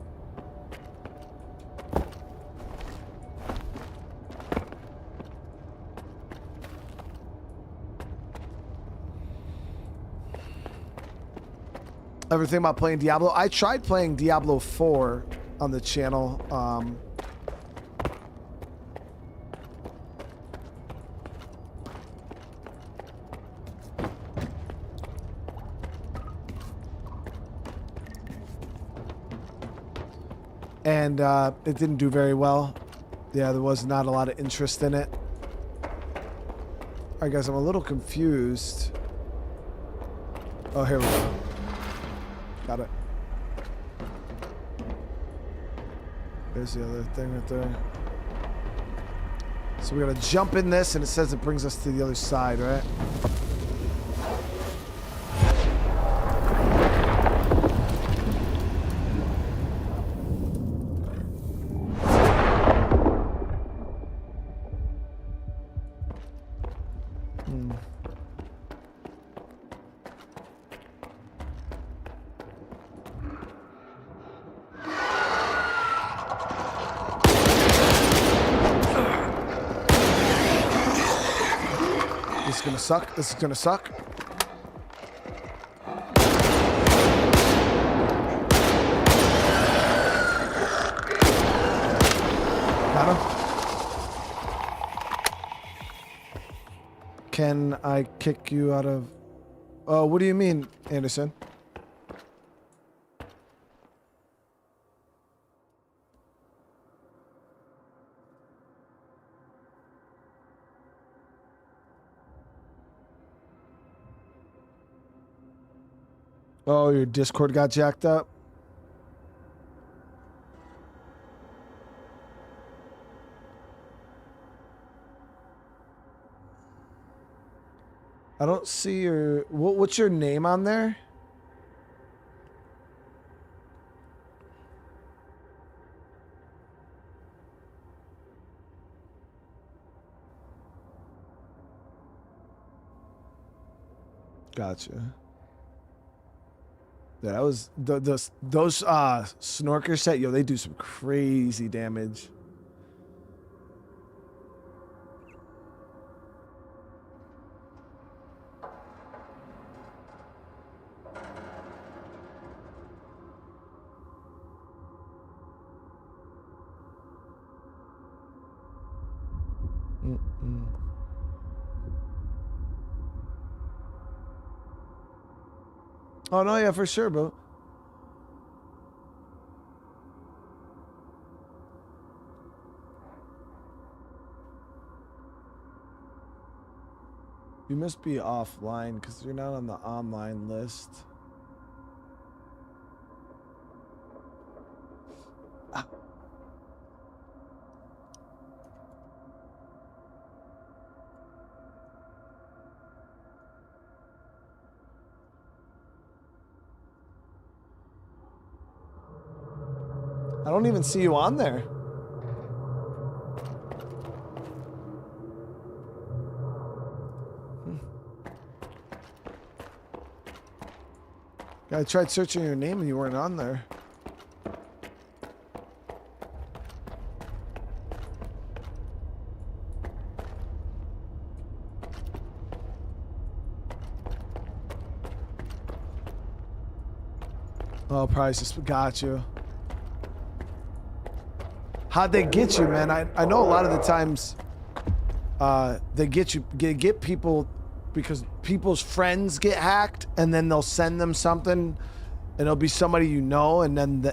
Ever think about playing Diablo? I tried playing Diablo 4 on the channel. And it didn't do very well. Yeah, there was not a lot of interest in it. All right, guys, I'm a little confused. Oh, here we go. Got it. There's the other thing right there. So we're gonna jump in this, and it says it brings us to the other side, right? This is gonna suck. This is gonna suck. Got him. Can I kick you out of... Oh, what do you mean, Anderson? Oh, your Discord got jacked up? I don't see your... What's your name on there? Gotcha. Yeah, that was those snorker set. Yo, they do some crazy damage. Oh no, yeah, for sure, bro. must be offline because you're not on the online list. I don't even see you on there. I tried searching your name and you weren't on there. Oh, probably just got you. How'd they get you, man? I know a lot of the times they get people because people's friends get hacked and then they'll send them something and it'll be somebody you know, and then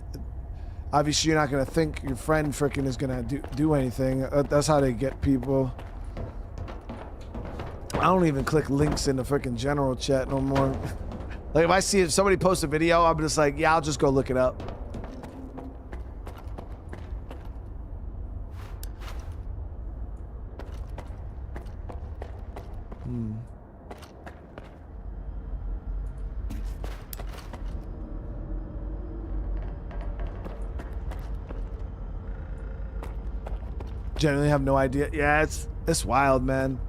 obviously you're not gonna think your friend freaking is gonna do anything. That's how they get people. I don't even click links in the freaking general chat no more. Like if somebody posts a video, I'm just like, yeah, I'll just go look it up. Generally have no idea. Yeah, it's wild, man.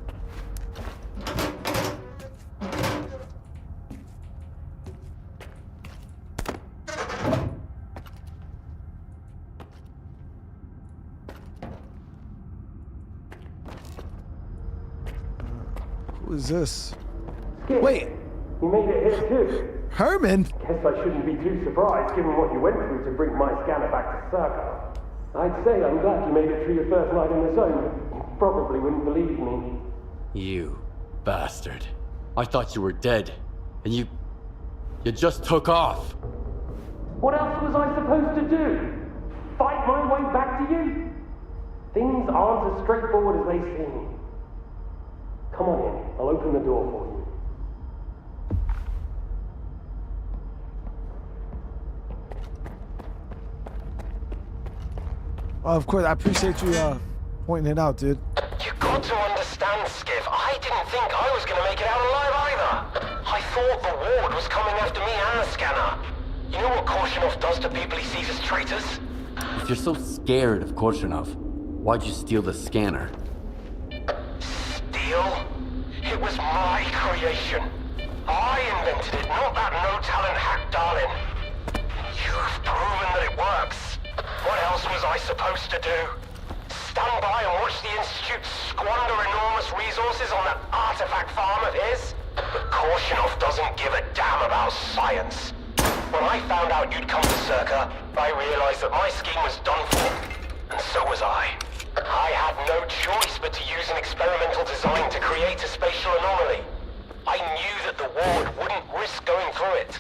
Who is this? Skip, wait, you made it here too. Herman? Guess I shouldn't be too surprised given what you went through to bring my scanner back to S.T.A.L.K.E.R. I'd say I'm glad you made it through your first night in the zone. You probably wouldn't believe me. You bastard. I thought you were dead. And you just took off. What else was I supposed to do? Fight my way back to you? Things aren't as straightforward as they seem. Come on in. I'll open the door for you. Oh, of course, I appreciate you pointing it out, dude. You got to understand, Skiff. I didn't think I was going to make it out alive either. I thought the ward was coming after me and the scanner. You know what Korshainov does to people he sees as traitors? If you're so scared of Korshainov, why'd you steal the scanner? Steal? It was my creation. I invented it, not that no-talent hack Dalin. You've proven that it works. What else was I supposed to do? Stand by and watch the Institute squander enormous resources on that artifact farm of his? But Korshainov doesn't give a damn about science. When I found out you'd come to S.T.A.L.K.E.R, I realized that my scheme was done for. And so was I. I had no choice but to use an experimental design to create a spatial anomaly. I knew that the ward wouldn't risk going through it.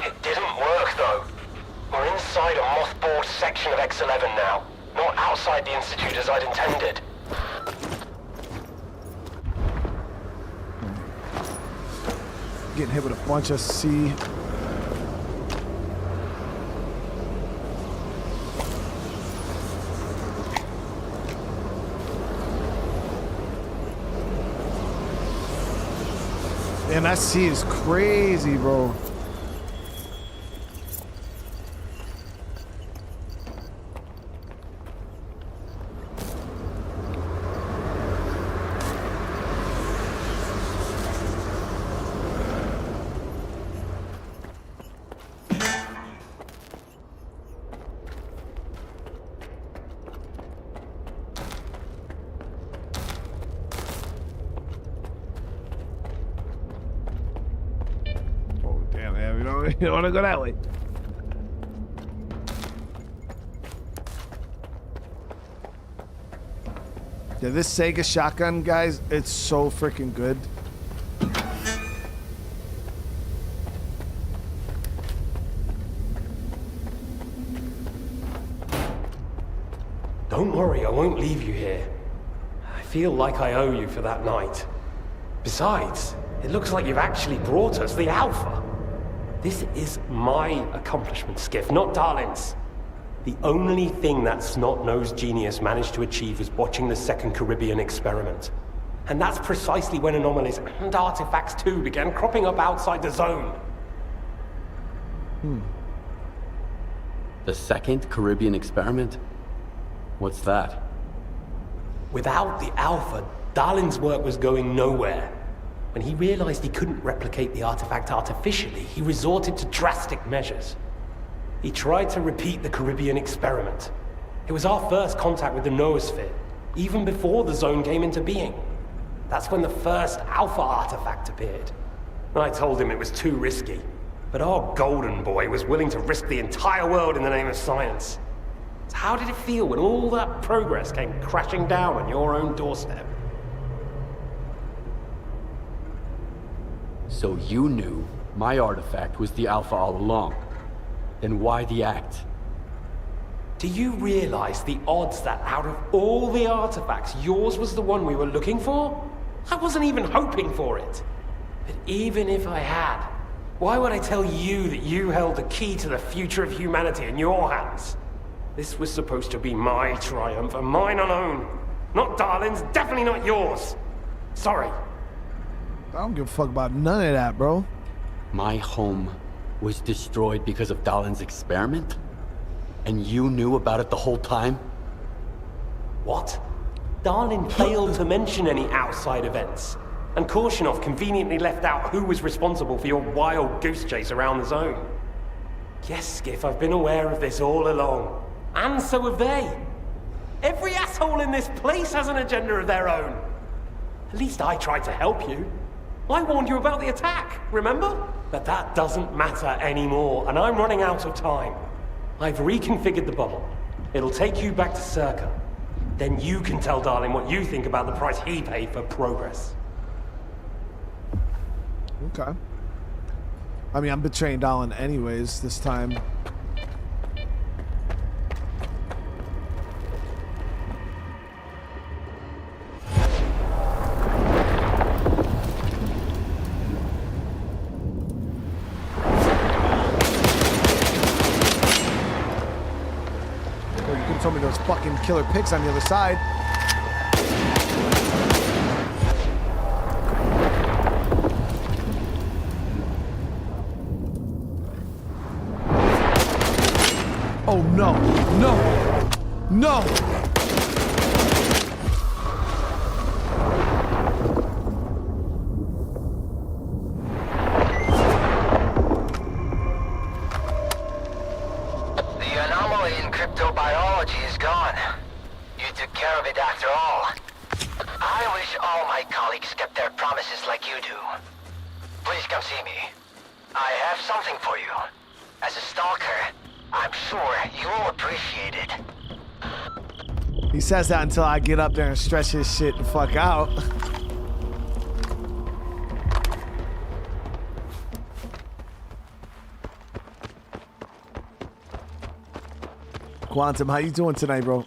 It didn't work, though. We're inside a mothballed section of X11 now, not outside the Institute as I'd intended. Getting hit with a bunch of C. Damn, that C is crazy, bro. You don't want to go that way. Yeah, this Sega shotgun, guys, it's so freaking good. Don't worry, I won't leave you here. I feel like I owe you for that night. Besides, it looks like you've actually brought us the Alpha. This is my accomplishment, Skiff, not Dalin's. The only thing that snot-nosed genius managed to achieve was watching the second Caribbean experiment. And that's precisely when anomalies and artifacts too began cropping up outside the zone. The second Caribbean experiment? What's that? Without the Alpha, Dalin's work was going nowhere. When he realized he couldn't replicate the artifact artificially, he resorted to drastic measures. He tried to repeat the Caribbean experiment. It was our first contact with the noosphere, even before the zone came into being. That's when the first Alpha artifact appeared. I told him it was too risky, but our golden boy was willing to risk the entire world in the name of science. So how did it feel when all that progress came crashing down on your own doorstep? So you knew my artifact was the Alpha all along. Then why the act? Do you realize the odds that out of all the artifacts, yours was the one we were looking for? I wasn't even hoping for it. But even if I had, why would I tell you that you held the key to the future of humanity in your hands? This was supposed to be my triumph, and mine alone. Not Dalin's, definitely not yours. Sorry. I don't give a fuck about none of that, bro. My home was destroyed because of Dalin's experiment? And you knew about it the whole time? What? Dalin failed to mention any outside events. And Korshinov conveniently left out who was responsible for your wild goose chase around the zone. Yes, Skiff, I've been aware of this all along. And so have they. Every asshole in this place has an agenda of their own. At least I tried to help you. I warned you about the attack, remember? But that doesn't matter anymore, and I'm running out of time. I've reconfigured the bubble. It'll take you back to S.T.A.L.K.E.R. Then you can tell Dalin what you think about the price he paid for progress. Okay. I mean, I'm betraying Dalin anyways this time. Told me those fucking killer pigs on the other side. Oh no, no, no! He says that until I get up there and stretch his shit the fuck out. Quantum, how you doing tonight, bro?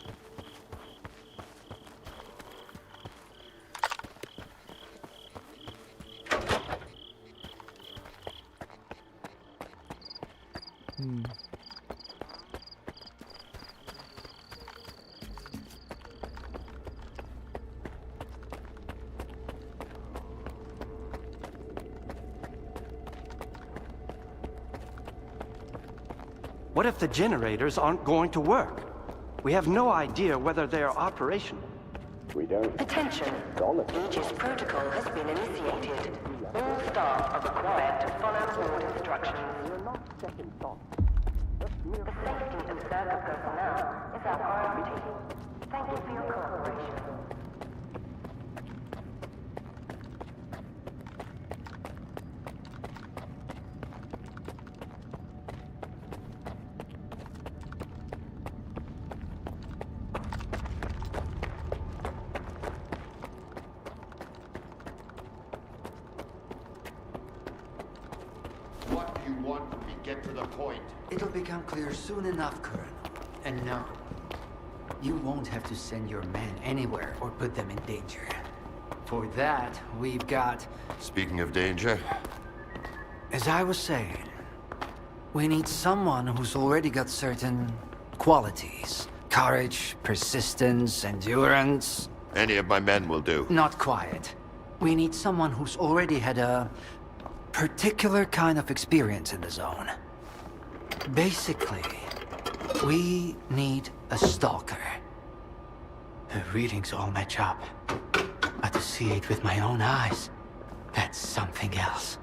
What if the generators aren't going to work? We have no idea whether they are operational. We don't. Attention. Aegis protocol has been initiated. All staff are required to follow all instructions. The safety of S.T.A.L.K.E.R personnel is our priority. Thank you for your cooperation. It'll become clear soon enough, Colonel. And no, you won't have to send your men anywhere or put them in danger. For that, we've got... Speaking of danger... As I was saying, we need someone who's already got certain qualities. Courage, persistence, endurance... Any of my men will do. Not quiet. We need someone who's already had a particular kind of experience in the zone. Basically, we need a stalker. The readings all match up. But to see it with my own eyes, that's something else.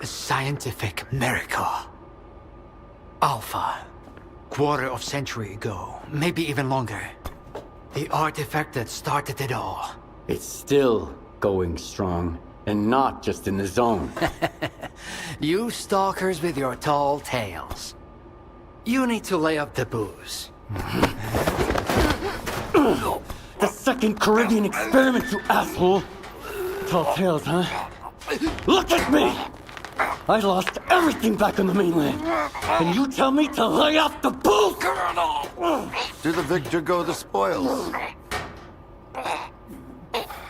A scientific miracle. Alpha. Quarter of century ago, maybe even longer. The artifact that started it all. It's still going strong, and not just in the zone. You stalkers with your tall tales. You need to lay up the booze. The second Caribbean experiment, you asshole! Tall tales, huh? Look at me! I lost everything back on the mainland. And you tell me to lay off the booze? To the victor go the spoils.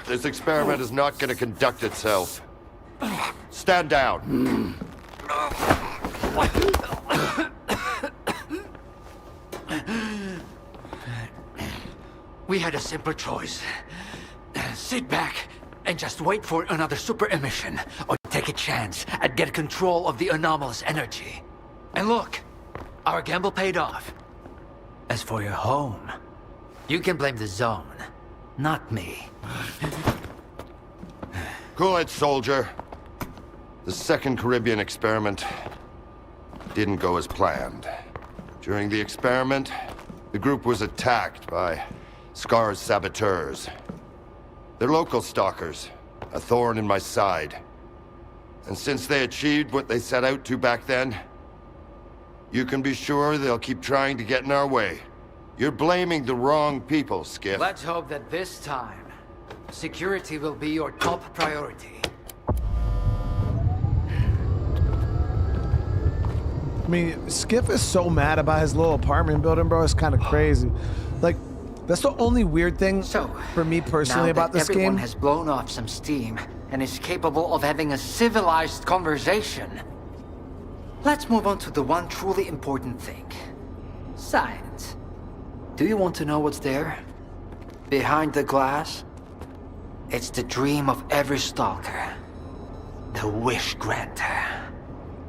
This experiment is not going to conduct itself. Stand down. We had a simple choice. Sit back and just wait for another super emission, or take a chance at get control of the anomalous energy. And look, our gamble paid off. As for your home, you can blame the zone, not me. Cool it, soldier. The second Caribbean experiment didn't go as planned. During the experiment, the group was attacked by S.T.A.L.K.E.R's saboteurs. They're local stalkers, a thorn in my side. And since they achieved what they set out to back then, you can be sure they'll keep trying to get in our way. You're blaming the wrong people, Skiff. Let's hope that this time, security will be your top priority. I mean, Skiff is so mad about his little apartment building, bro. It's kind of crazy. Like, that's the only weird thing for me personally about this game. Everyone has blown off some steam and is capable of having a civilized conversation. Let's move on to the one truly important thing. Science. Do you want to know what's there? Behind the glass? It's the dream of every stalker. The wish granter.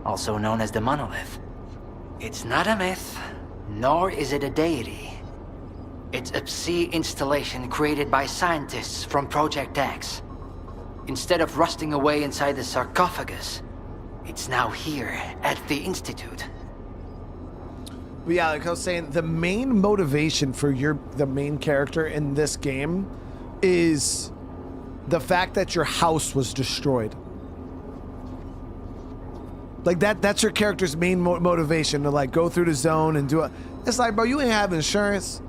Also known as the monolith. It's not a myth, nor is it a deity. It's a Psi installation created by scientists from Project X. Instead of rusting away inside the sarcophagus, it's now here at the Institute. But yeah, like I was saying, the main motivation for the main character in this game is the fact that your house was destroyed. Like that's your character's main motivation, to like go through the zone and do it. It's like, bro, you ain't have insurance.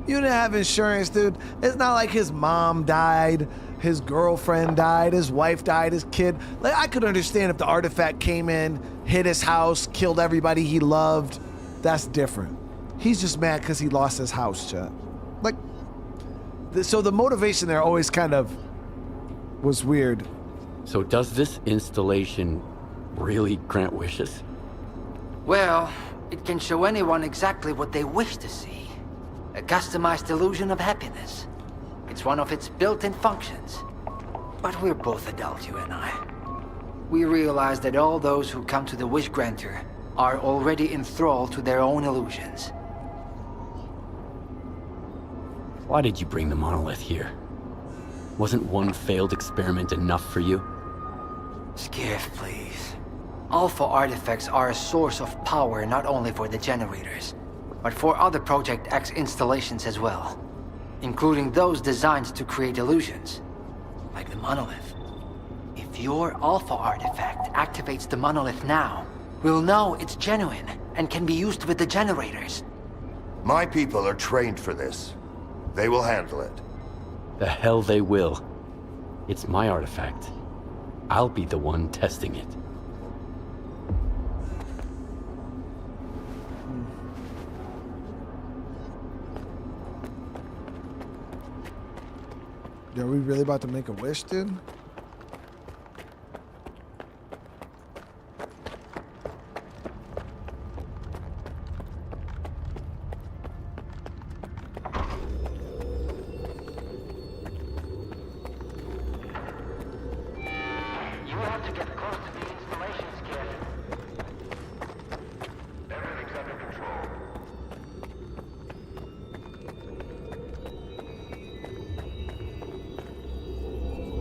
You didn't have insurance, dude. It's not like his mom died, his girlfriend died, his wife died, his kid. Like, I could understand if the artifact came in, hit his house, killed everybody he loved. That's different. He's just mad because he lost his house, chat. Like, so the motivation there always kind of was weird. So does this installation really grant wishes? Well, it can show anyone exactly what they wish to see. A customized illusion of happiness. It's one of its built-in functions. But we're both adults, you and I. We realize that all those who come to the Wish Granter are already enthralled to their own illusions. Why did you bring the monolith here? Wasn't one failed experiment enough for you? Skiff, please. Alpha artifacts are a source of power not only for the generators, but for other Project X installations as well, including those designed to create illusions, like the monolith. If your Alpha artifact activates the monolith now, we'll know it's genuine and can be used with the generators. My people are trained for this. They will handle it. The hell they will. It's my artifact. I'll be the one testing it. Yo, are we really about to make a wish, dude? You have to get close to the installation skid. Everything's under control.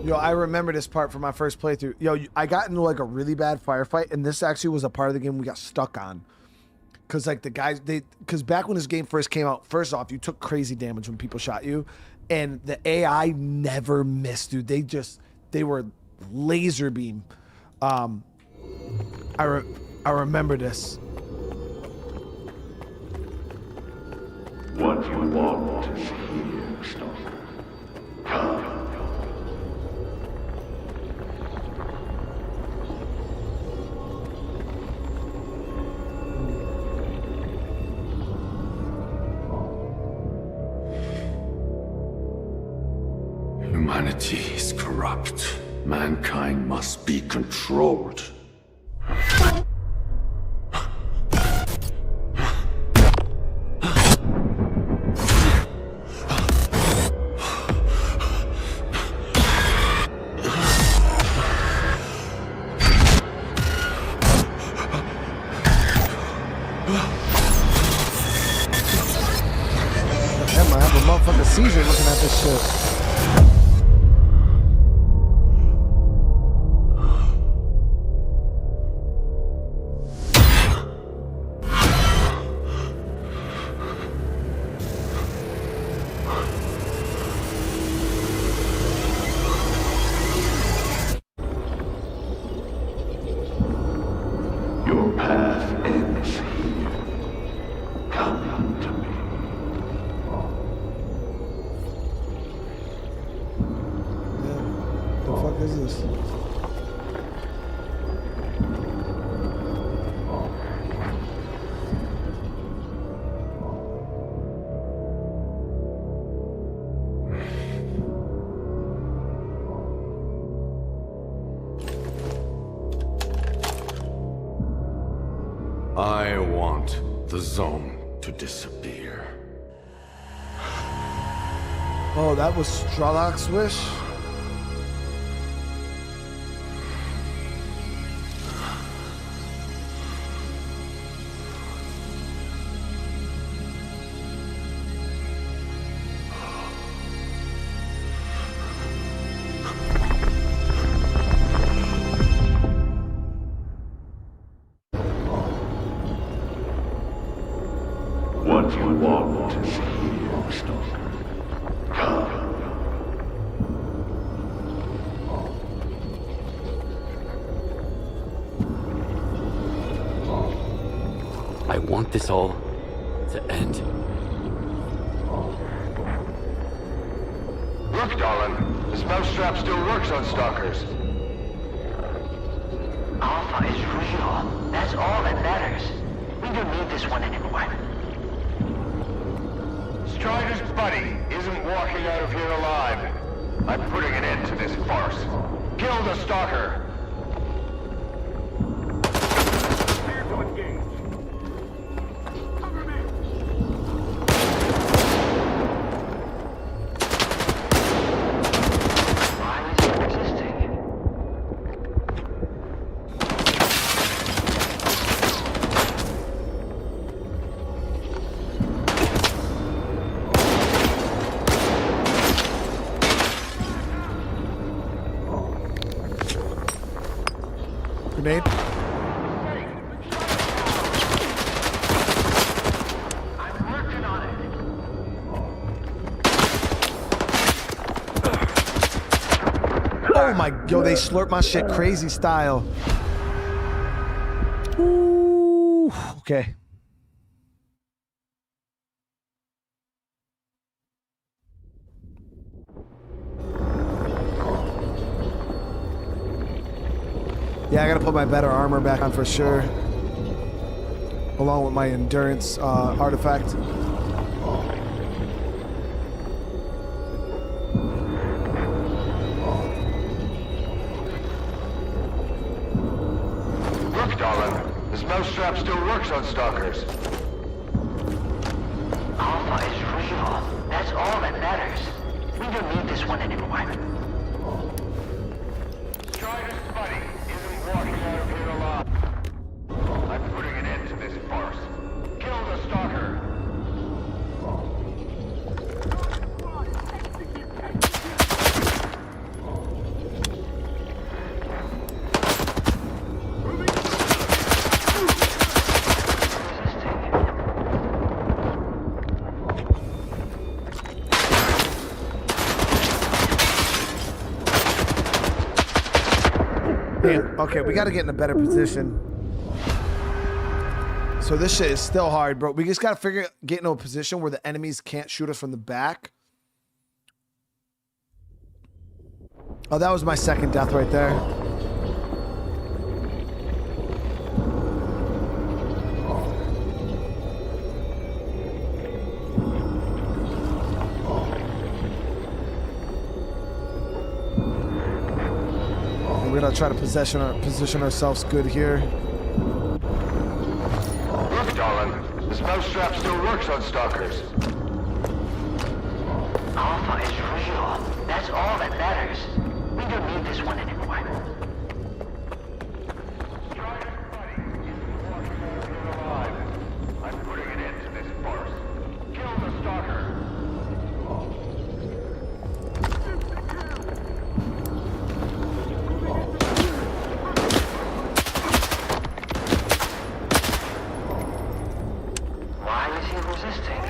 Yo, I remember this part from my first playthrough. Yo, I got into like a really bad firefight, and this actually was a part of the game we got stuck on. Cause like the guys, cause back when this game first came out, first off, you took crazy damage when people shot you, and the AI never missed, dude. They were laser beam. I remember this. What you want to see here, Stalker. Come. Humanity is corrupt. Mankind must be controlled. Damn, I have a motherfucking seizure looking at this shit. Your path ends here. Come to me. The fuck is this? I want the zone to disappear. Oh, that was Strelok's wish? What you want to see here, Stalker. Come. I want this all to end. Look, Dalin. This mousetrap still works on stalkers. Alpha is real. That's all that matters. We don't need this one anymore. Strider's buddy isn't walking out of here alive. I'm putting an end to this farce. Kill the stalker. Clear to engage. Cover me. Why is he resisting? Grenade. I'm working on it. Oh my, yo, they slurp my shit crazy style. Ooh, okay. Yeah, I gotta put my better armor back on for sure. Along with my endurance artifact. Look, Dalin, this mousetrap still works on stalkers. Alpha is real. That's all that matters. We don't need this one anymore. Strider's buddy isn't walking out of here alive. I'm putting an end to this farce. Kill the stalker. Damn. Okay, we got to get in a better position. So this shit is still hard, bro. We just got to get into a position where the enemies can't shoot us from the back. Oh, that was my second death right there. We're gonna try to position ourselves good here. Look, Dalin, this mousetrap still works on stalkers. Alpha is real. That's all that matters. We don't need this one anymore. I'm putting an end to this farce. Kill the stalker. Why is he resisting?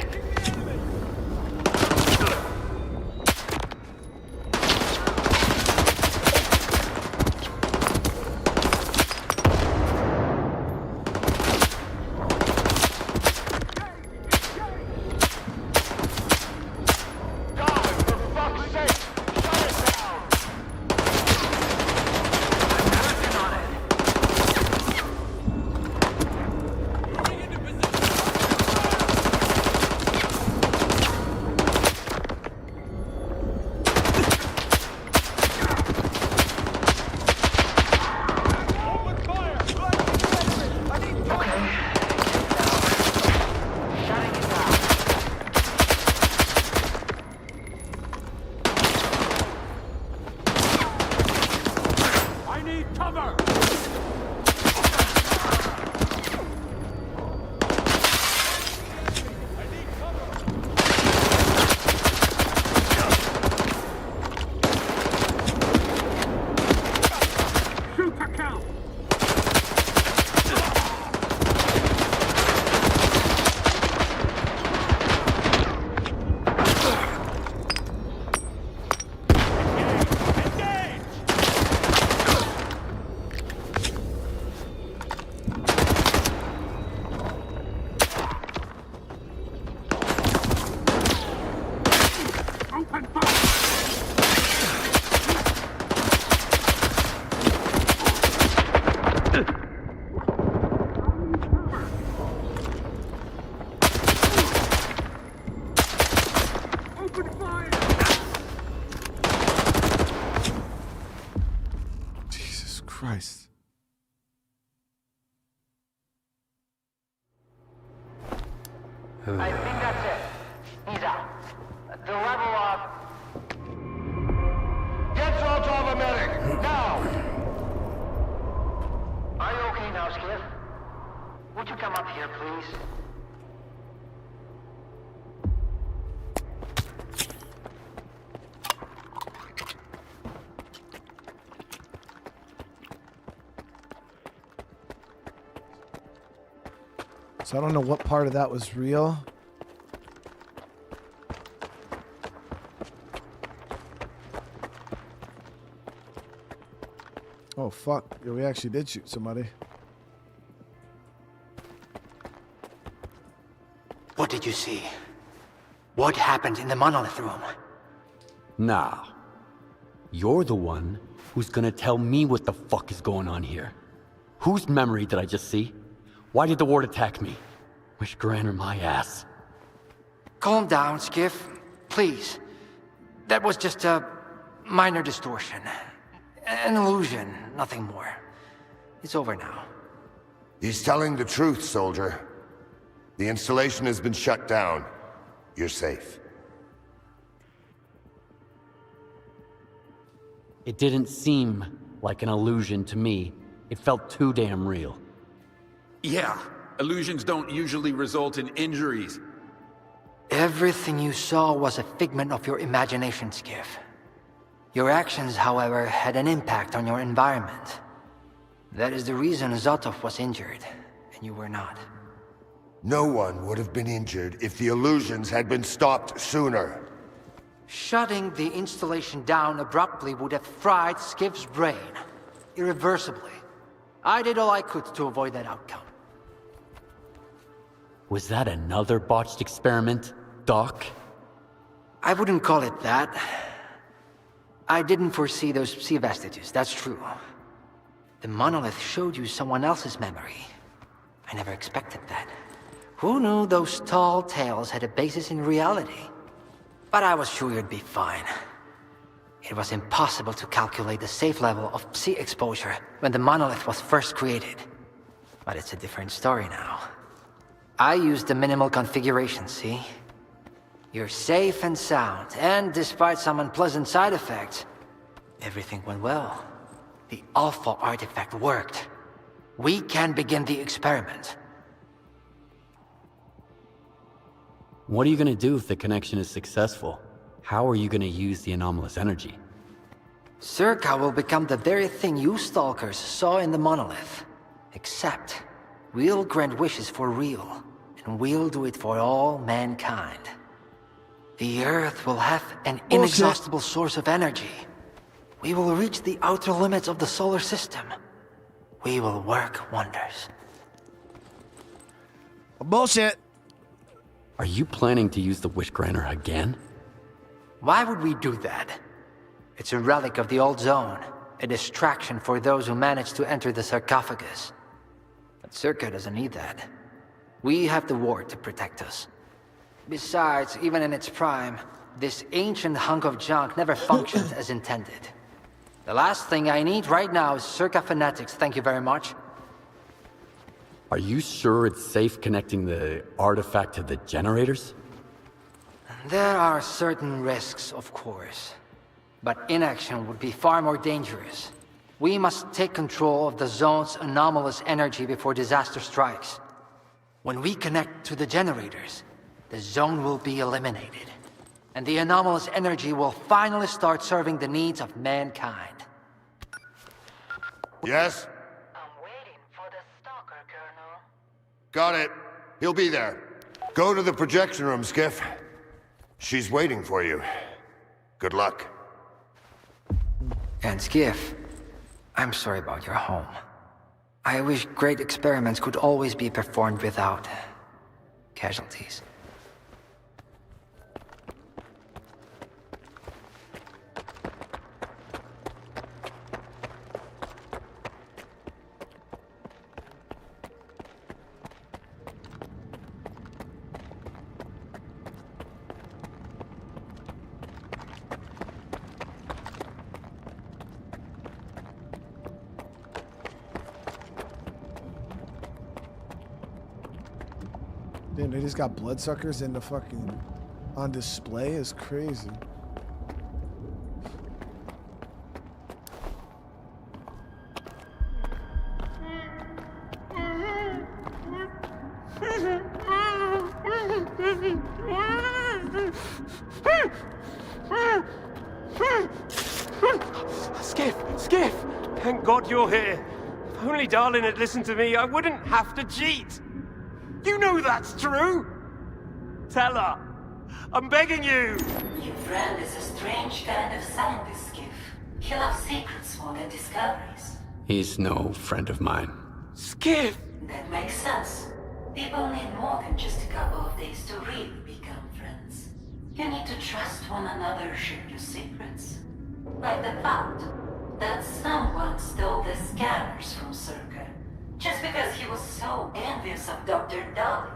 Christ. I think that's it. He's out. The level of... Get salt off a medic! Now! Are you okay now, Skiff? Would you come up here, please? So I don't know what part of that was real. Oh, fuck. Yeah, we actually did shoot somebody. What did you see? What happened in the monolith room? Nah. You're the one who's gonna tell me what the fuck is going on here. Whose memory did I just see? Why did the ward attack me? Wish Granner my ass. Calm down, Skiff. Please. That was just a minor distortion. An illusion, nothing more. It's over now. He's telling the truth, soldier. The installation has been shut down. You're safe. It didn't seem like an illusion to me. It felt too damn real. Yeah, illusions don't usually result in injuries. Everything you saw was a figment of your imagination, Skiff. Your actions, however, had an impact on your environment. That is the reason Zotov was injured, and you were not. No one would have been injured if the illusions had been stopped sooner. Shutting the installation down abruptly would have fried Skiff's brain, irreversibly. I did all I could to avoid that outcome. Was that another botched experiment, Doc? I wouldn't call it that. I didn't foresee those sea vestiges, that's true. The monolith showed you someone else's memory. I never expected that. Who knew those tall tales had a basis in reality? But I was sure you'd be fine. It was impossible to calculate the safe level of Psi exposure when the monolith was first created. But it's a different story now. I used the minimal configuration, see? You're safe and sound, and despite some unpleasant side effects, everything went well. The Alpha artifact worked. We can begin the experiment. What are you gonna do if the connection is successful? How are you gonna use the anomalous energy? S.T.A.L.K.E.R will become the very thing you Stalkers saw in the monolith. Except, we'll grant wishes for real, and we'll do it for all mankind. The Earth will have an inexhaustible source of energy. We will reach the outer limits of the solar system. We will work wonders. Bullshit. Are you planning to use the Wish Granter again? Why would we do that? It's a relic of the old zone, a distraction for those who manage to enter the sarcophagus. But S.T.A.L.K.E.R doesn't need that. We have the ward to protect us. Besides, even in its prime, this ancient hunk of junk never functioned as intended. The last thing I need right now is S.T.A.L.K.E.R fanatics, thank you very much. Are you sure it's safe connecting the artifact to the generators? There are certain risks, of course. But inaction would be far more dangerous. We must take control of the zone's anomalous energy before disaster strikes. When we connect to the generators, the zone will be eliminated. And the anomalous energy will finally start serving the needs of mankind. Yes? I'm waiting for the stalker, Colonel. Got it. He'll be there. Go to the projection room, Skiff. She's waiting for you. Good luck. And Skiff, I'm sorry about your home. I wish great experiments could always be performed without casualties. Damn, they just got bloodsuckers in the fucking on display. Is crazy. Skiff! Thank God you're here. If only Dalin had listened to me, I wouldn't have to cheat. You know that's true! Tell her. I'm begging you! Your friend is a strange kind of scientist, Skiff. He loves secrets more than discoveries. He's no friend of mine. Skiff! That makes sense. People need more than just a couple of days to really become friends. You need to trust one another, share your secrets. Like the fact that someone stole the scanners from S.T.A.L.K.E.R. just because he was so envious of Dr. Dalin.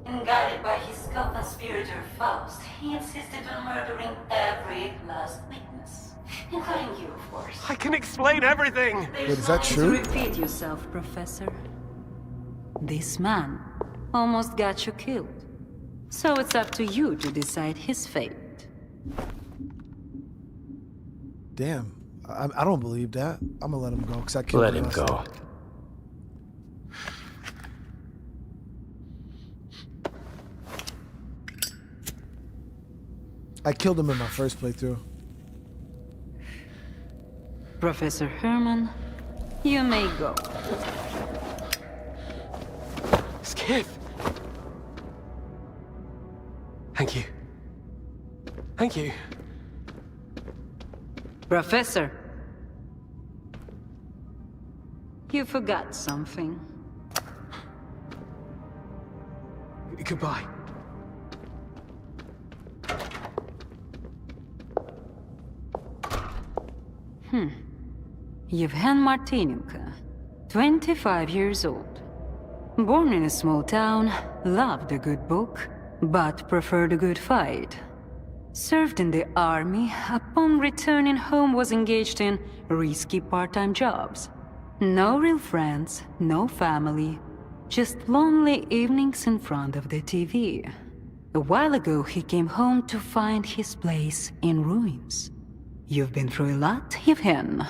And guided by his co-conspirator Faust, he insisted on murdering every last witness, including you, of course. I can explain everything! There's Wait, is that no need true? to repeat yourself, Professor. This man almost got you killed. So it's up to you to decide his fate. Damn. I don't believe that. I'm gonna let him go because I killed him. Let him go. I killed him in my first playthrough. Professor Herman, you may go. Skiff! Thank you. Thank you. Professor. You forgot something. Goodbye. Yevhen Martinenko, 25 years old. Born in a small town, loved a good book, but preferred a good fight. Served in the army, upon returning home was engaged in risky part-time jobs. No real friends, no family, just lonely evenings in front of the TV. A while ago he came home to find his place in ruins. You've been through a lot, Yevhen.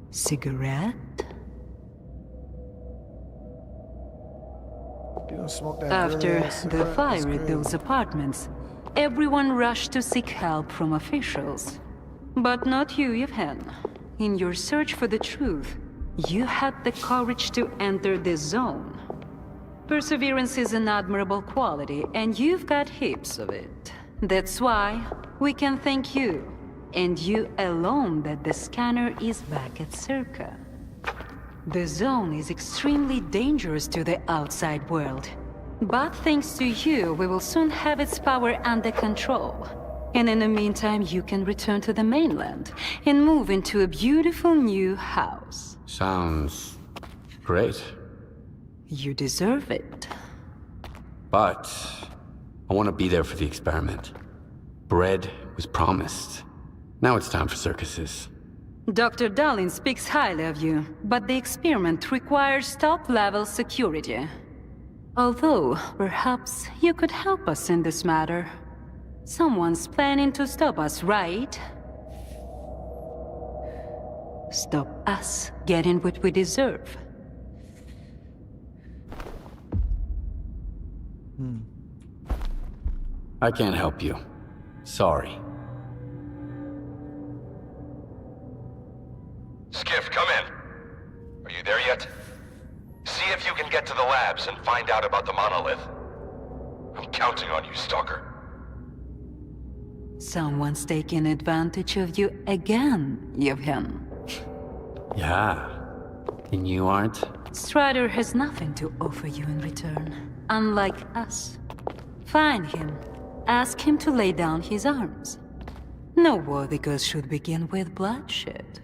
Cigarette? You don't smoke that After good-ass the cigarette? fire That's at crazy. those apartments, everyone rushed to seek help from officials. But not you, Yevhen. In your search for the truth, you had the courage to enter the zone. Perseverance is an admirable quality, and you've got heaps of it. That's why we can thank you, and you alone, that the scanner is back at S.T.A.L.K.E.R. The zone is extremely dangerous to the outside world. But thanks to you, we will soon have its power under control. And in the meantime, you can return to the mainland and move into a beautiful new house. Sounds great. You deserve it. But I want to be there for the experiment. Bread was promised. Now it's time for circuses. Dr. Dalin speaks highly of you, but the experiment requires top-level security. Although, perhaps you could help us in this matter. Someone's planning to stop us, right? Stop us getting what we deserve. I can't help you. Sorry. Skiff, come in. Are you there yet? See if you can get to the labs and find out about the monolith. I'm counting on you, Stalker. Someone's taking advantage of you again, Yevhen. Yeah. And you aren't? Strider has nothing to offer you in return, unlike us. Find him. Ask him to lay down his arms. No war because should begin with bloodshed.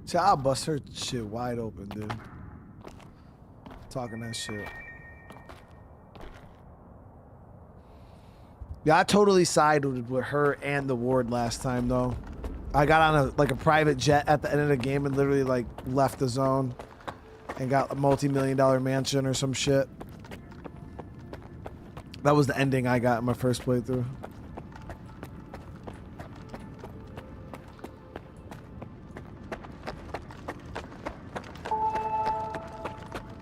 See, I'll bust her shit wide open, dude. Talking that shit. Yeah, I totally sided with her and the ward last time, though. I got on a private jet at the end of the game and literally like left the zone and got a multi-million-dollar mansion or some shit. That was the ending I got in my first playthrough.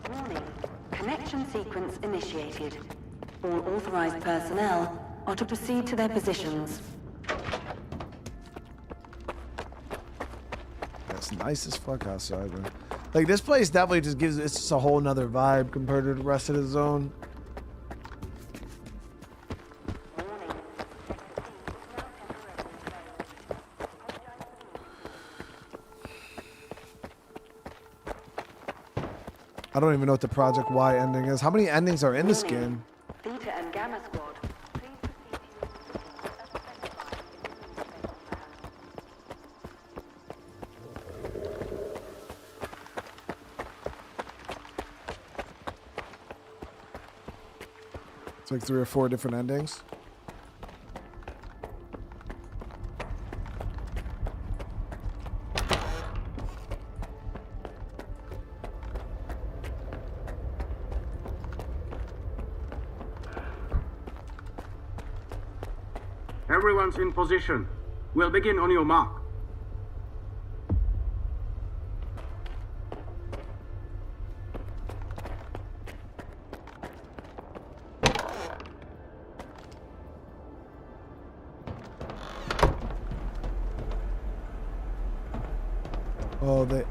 Warning. Connection sequence initiated. All authorized personnel are to proceed to their positions. That's nice as fuck outside, man. Like, this place definitely just gives, it's just a whole nother vibe compared to the rest of the zone. I don't even know what the Project Y ending is. How many endings are in this game? Theta and Gamma Squad. It's like 3 or 4 different endings. Everyone's in position. We'll begin on your mark. Oh, they...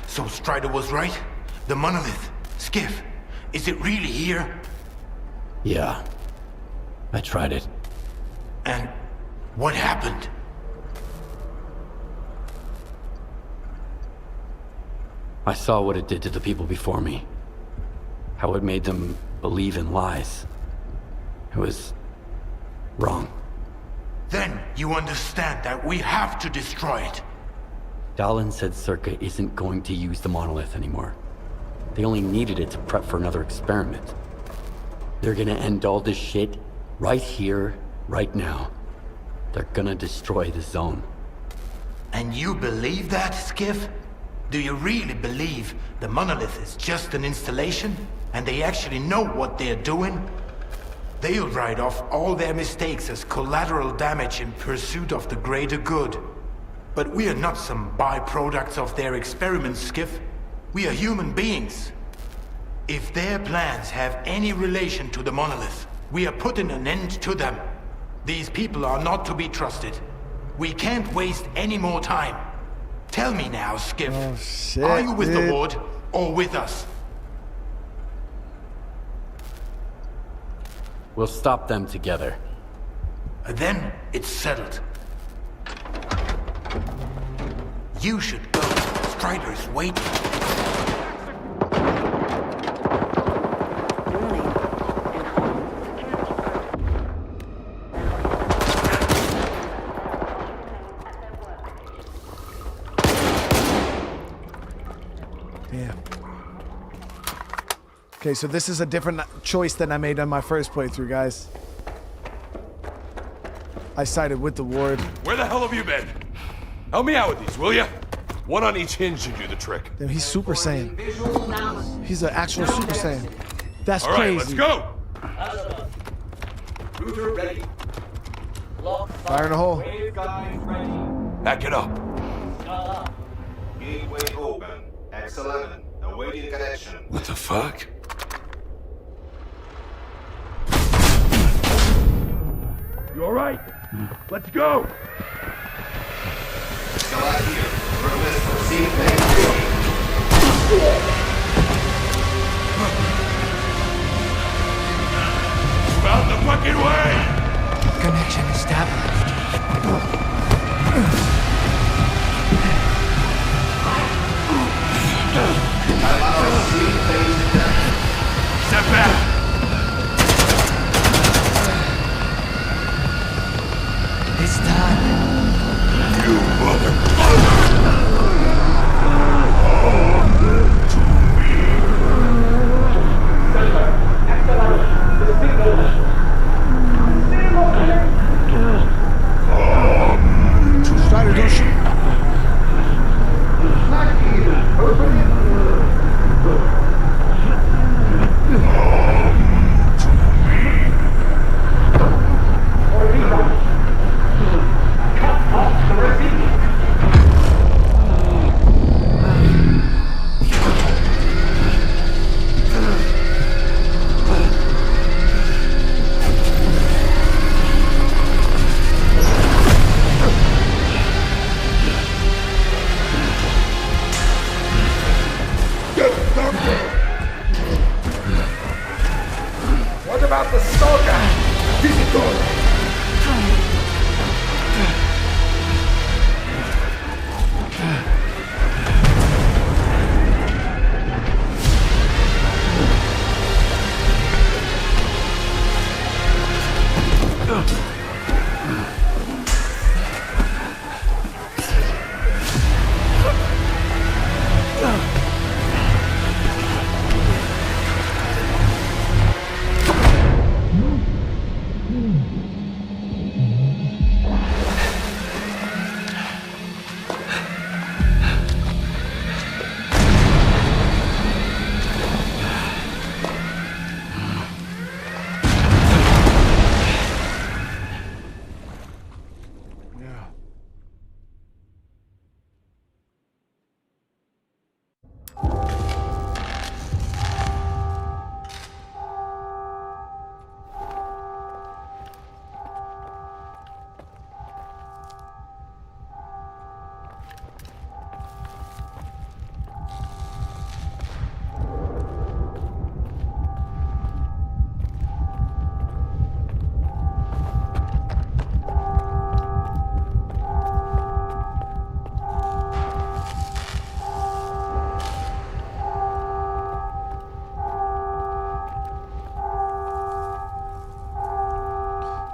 So Strider was right? The monolith, Skiff, is it really here? Yeah. I tried it. And what happened? I saw what it did to the people before me. How it made them believe in lies. It was wrong. Then you understand that we have to destroy it. Dalin said S.T.A.L.K.E.R isn't going to use the monolith anymore. They only needed it to prep for another experiment. They're gonna end all this shit right here, right now. They're gonna destroy the zone. And you believe that, Skiff? Do you really believe the monolith is just an installation, and they actually know what they're doing? They'll write off all their mistakes as collateral damage in pursuit of the greater good. But we are not some byproducts of their experiments, Skiff. We are human beings. If their plans have any relation to the monolith, we are putting an end to them. These people are not to be trusted. We can't waste any more time. Tell me now, Skiff. Oh, shit, are you with dude. the Ward or with us? We'll stop them together. Then it's settled. You should go. Strider's waiting. Damn. Okay, so this is a different choice than I made on my first playthrough, guys. I sided with the Ward. Where the hell have you been? Help me out with these, will ya? One on each hinge should do the trick. Damn, he's Super Saiyan. He's an actual Super Saiyan. That's All right, crazy. let's go. Router ready. Fire in the hole. Back it up. Gateway open. X11. Awaiting connection. What the fuck? You all right? Let's go. Select here. Permit proceed phase 3. Move out the fucking way! Connection established. Step back! It's done. You motherfucker!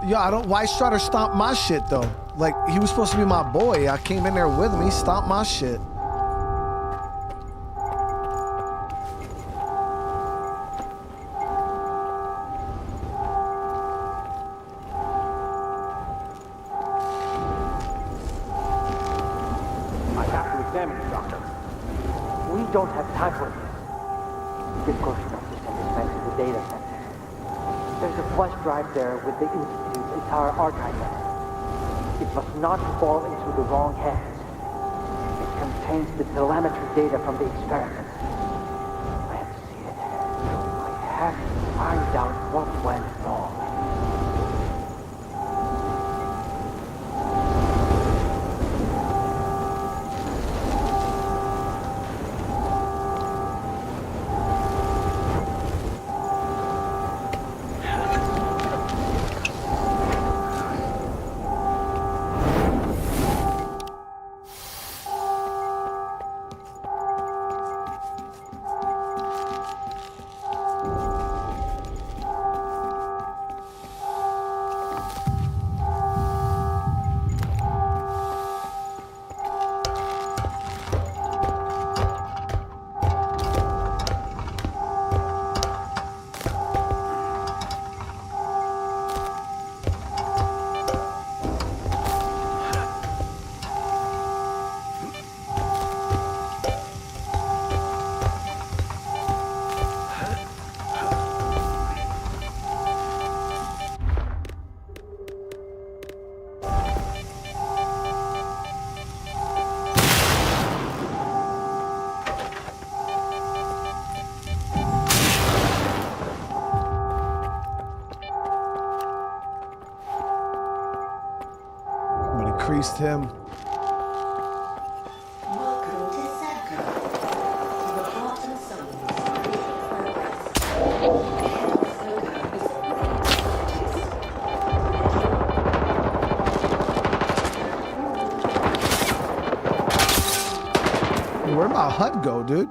Yo, I don't. Why Strutter stomp my shit though? Like he was supposed to be my boy. I came in there with him. He stomped my shit. I have to examine you, Doctor. We don't have time for this. This Corsair system is meant to the data center. There's a flash drive there with the Institute's entire archive in it. It must not fall into the wrong hands. It contains the telemetry data from the experiment. I have to see it. I have to find out what went wrong. Creased him. Welcome to S.T.A.L.K.E.R. To the heart and soul of progress. Where'd my HUD go, dude?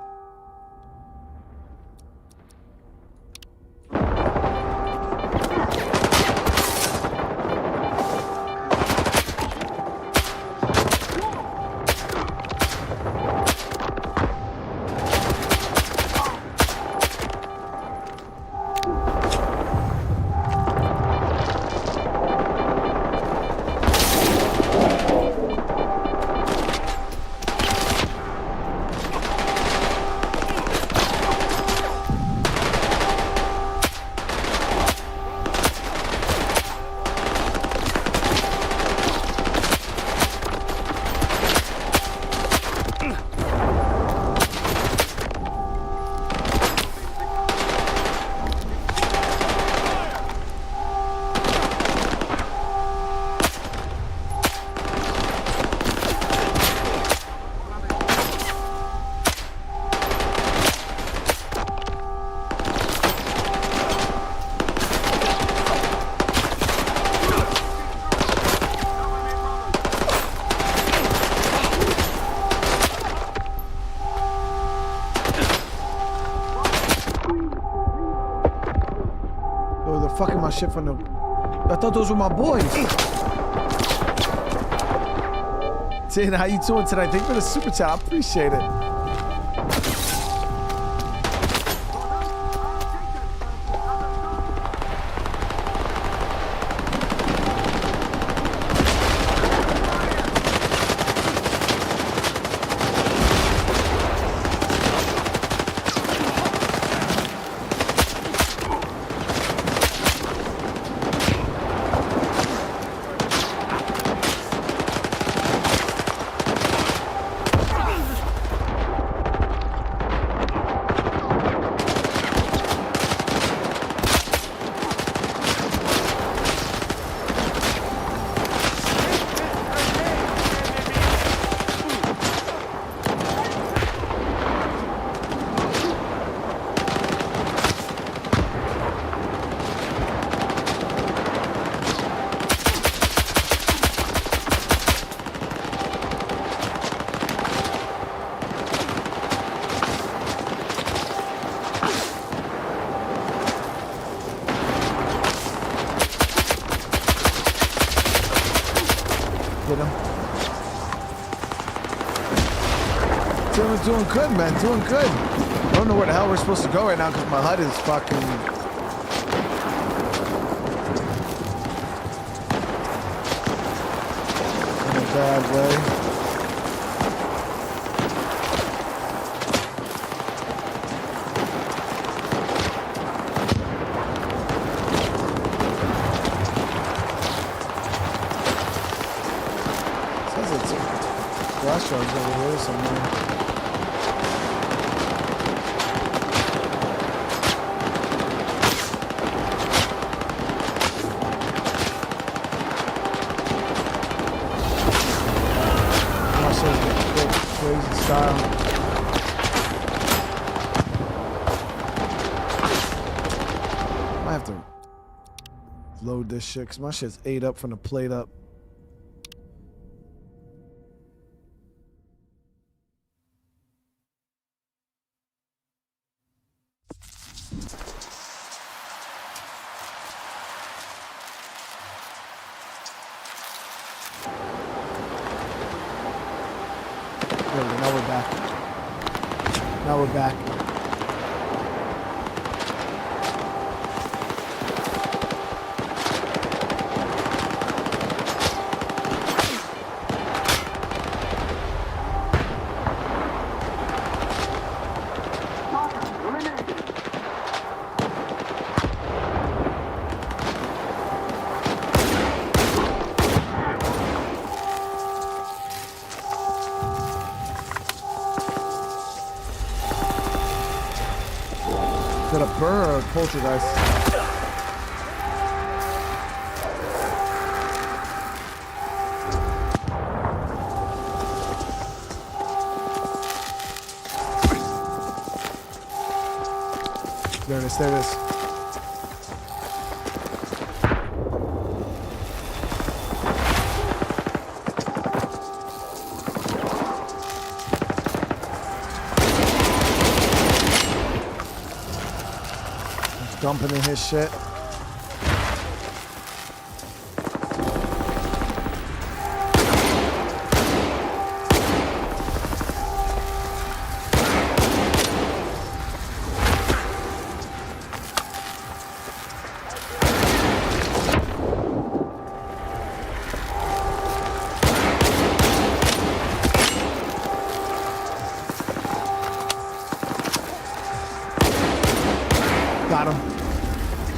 Fucking my shit from the... I thought those were my boys. Tin, how you doing tonight? Thank you for the super chat. I appreciate it. Everyone's doing good, man. Doing good. I don't know where the hell we're supposed to go right now because my HUD is fucking... in a bad way. Flash charge over here somewhere. Crazy style. I have to load this shit because my shit's ate up from the plate up. Now we're back. Now we're back. Is that a burr or a poltergeist? There it is, there it is. Dumping in his shit. Got him.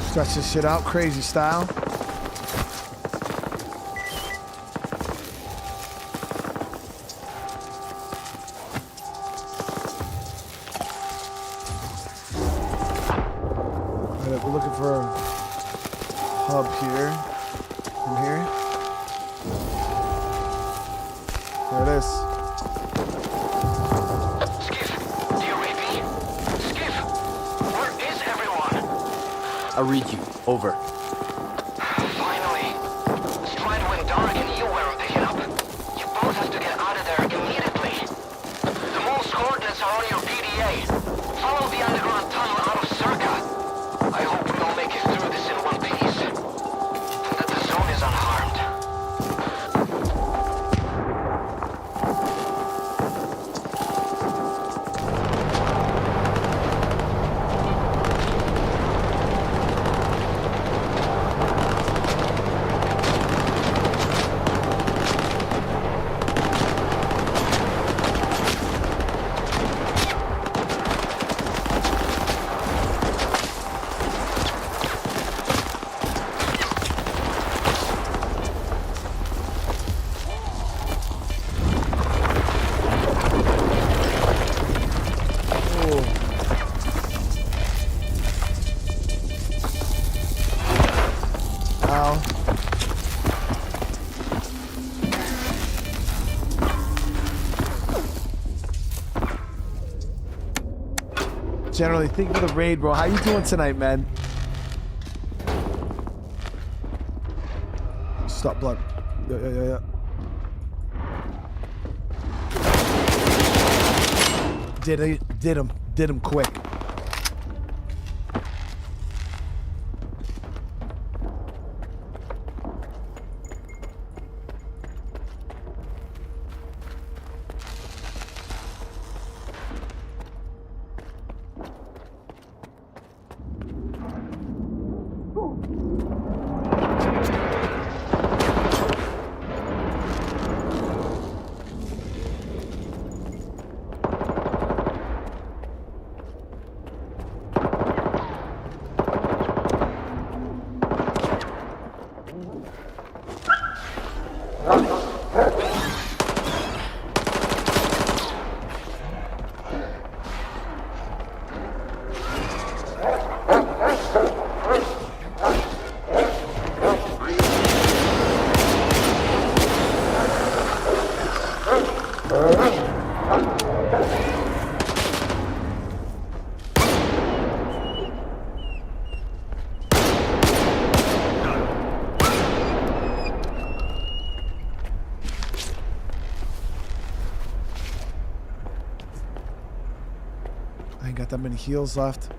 Stretch this shit out, crazy style. Alright, we're looking for a hub here. From here. There it is. I read you. Over. Finally! Stride went dark and you weren't picking up. You both have to get out of there immediately. The moon's coordinates are on your PDA. Follow the underground tunnel out of Circa. I hope we all make it through this in one piece. And that the zone is unharmed. Generally, think of the raid, bro. How you doing tonight, man? Stop blood. Yeah. Did him quick. I ain't got that many heals left.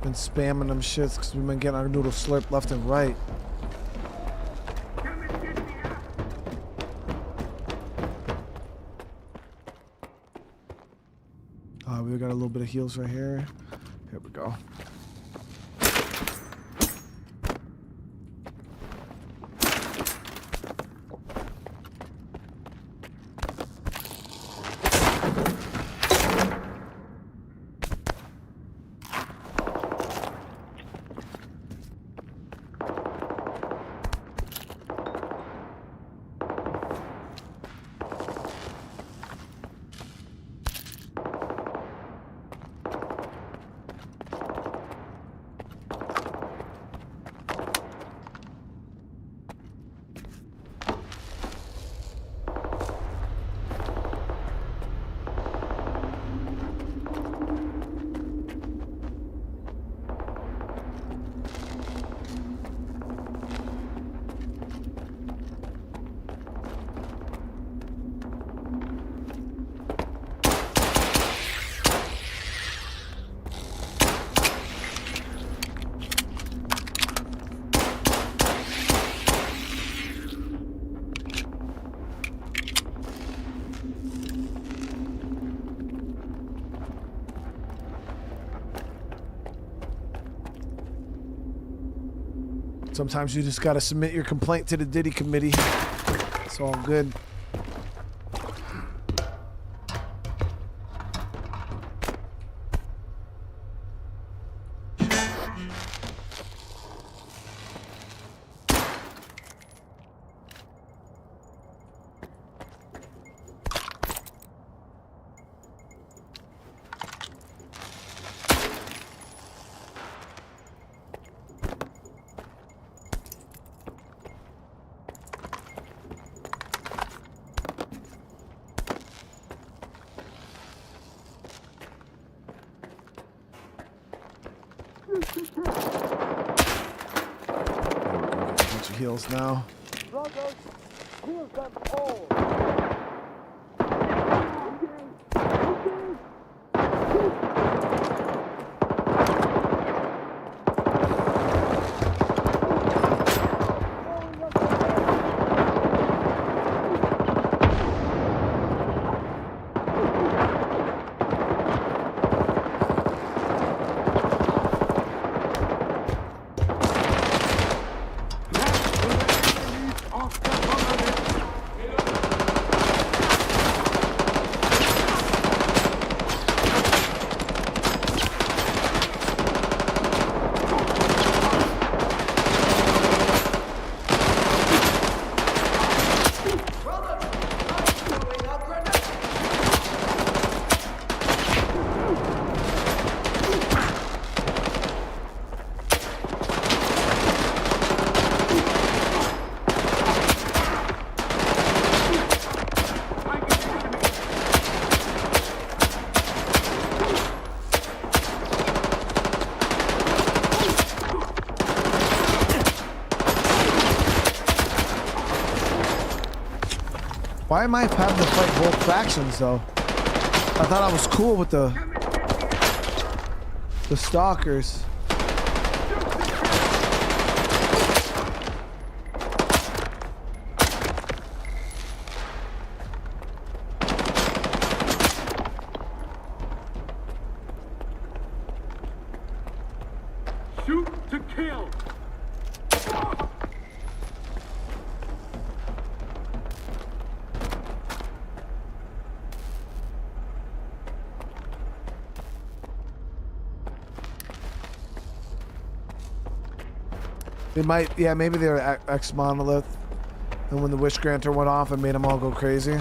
Been spamming them shits because we've been getting our noodle slurp left and right. We got a little bit of heals right here. Here we go. Sometimes you just gotta submit your complaint to the Diddy committee. It's all good. Heals now. Brothers, heal them all. Why am I having to fight both factions though? I thought I was cool with the stalkers. Shoot to kill. They might, yeah, maybe they're ex-monolith. And when the Wish Granter went off, it made them all go crazy.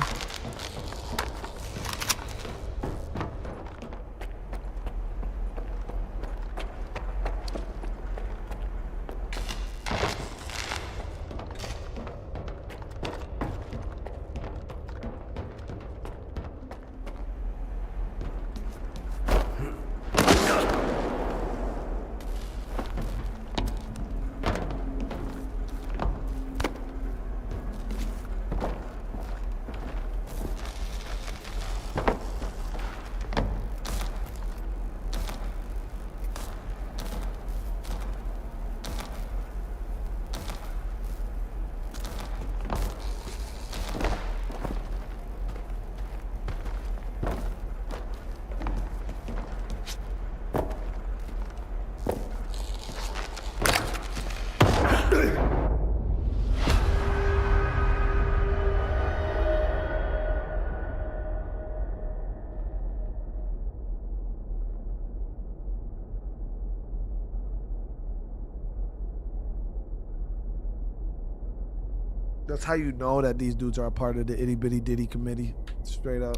That's how you know that these dudes are a part of the itty bitty ditty committee. Straight up.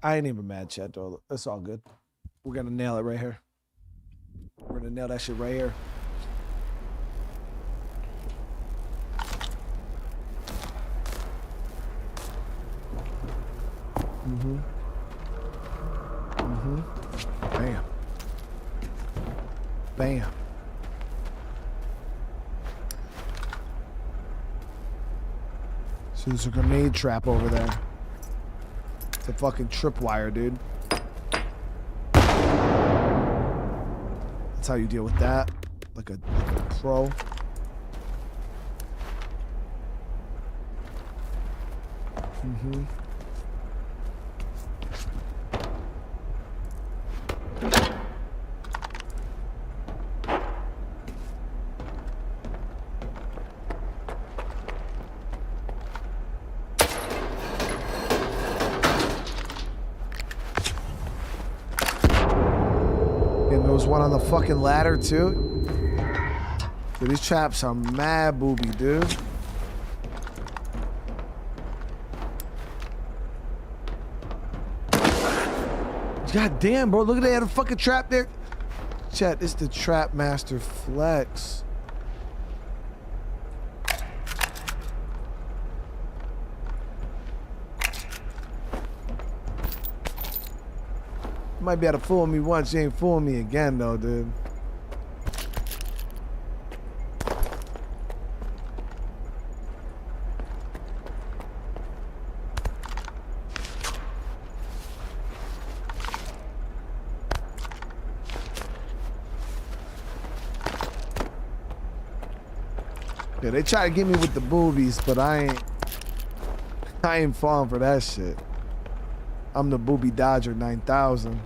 I ain't even mad, Chad, though. It's all good. We're gonna nail it right here. We're gonna nail that shit right here. Mm-hmm. Mm-hmm. Bam. Bam. So there's a grenade trap over there. It's a fucking tripwire, dude. That's how you deal with that. Like a pro. Mm-hmm. One on the fucking ladder too. Dude, these traps are mad booby, dude. God damn, bro. Look at that fucking trap there. Chat, this is the Trap Master Flex. Might be able to fool me once, you ain't fooling me again though, dude. Yeah, they try to get me with the boobies, but I ain't falling for that shit. I'm the booby dodger 9000.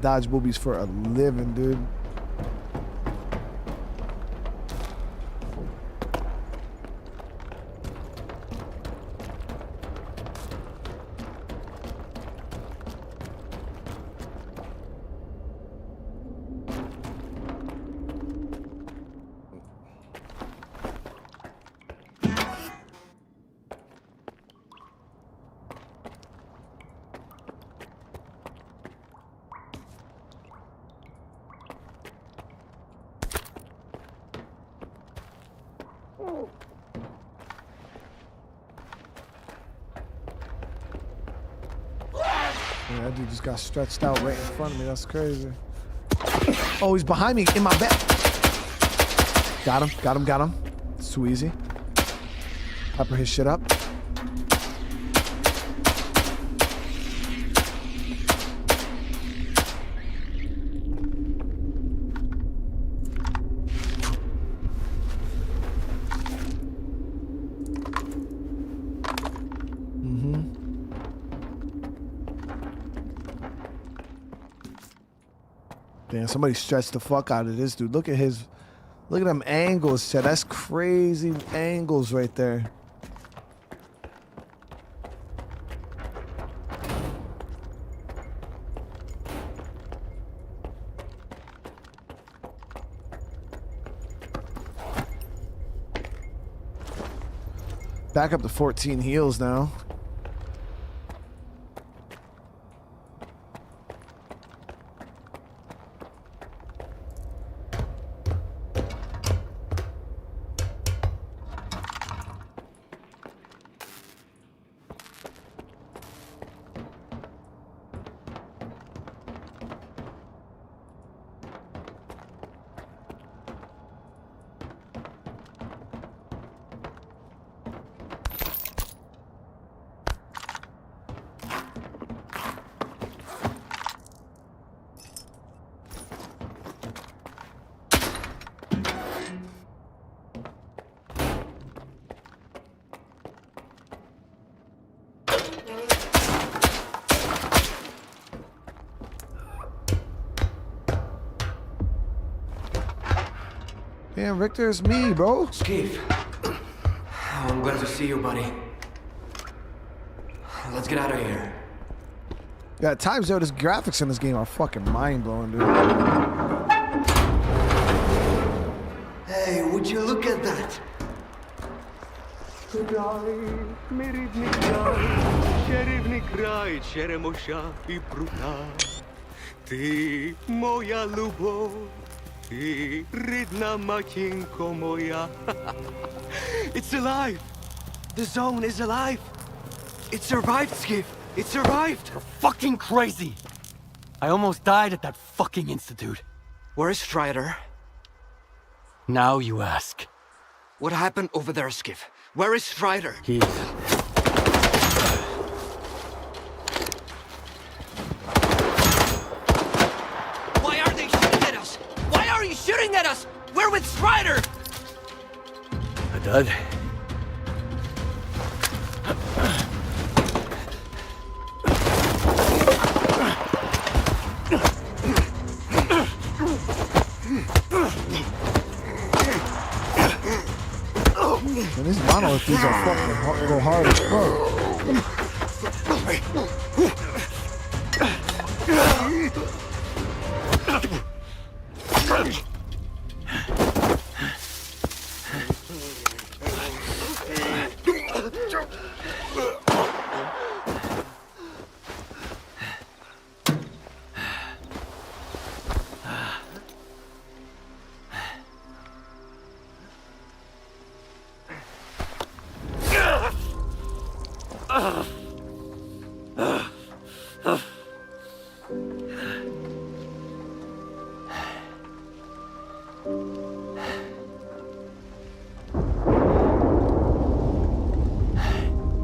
Dodge boobies for a living, dude. Yeah, that dude just got stretched out right in front of me. That's crazy. Oh, he's behind me in my back. Got him, got him, got him. It's too easy. Pepper his shit up. Damn, somebody stretched the fuck out of this dude. Look at them angles, Chad. That's crazy angles right there. Back up to 14 heals now. Damn, Victor, it's me, bro. Skiff. I'm glad to see you, buddy. Let's get out of here. Yeah, times though, this graphics in this game are fucking mind-blowing, dude. Hey, would you look at that? Ти моя любов, ти рідна матінко моя. It's alive! The zone is alive! It survived, Skiff! It survived! You're fucking crazy! I almost died at that fucking institute. Where is Strider? Now you ask. What happened over there, Skiff? Where is Strider? He's... Why are they shooting at us? Why are you shooting at us? We're with Strider! A dud? And these monolith dudes are fucking go hard as fuck.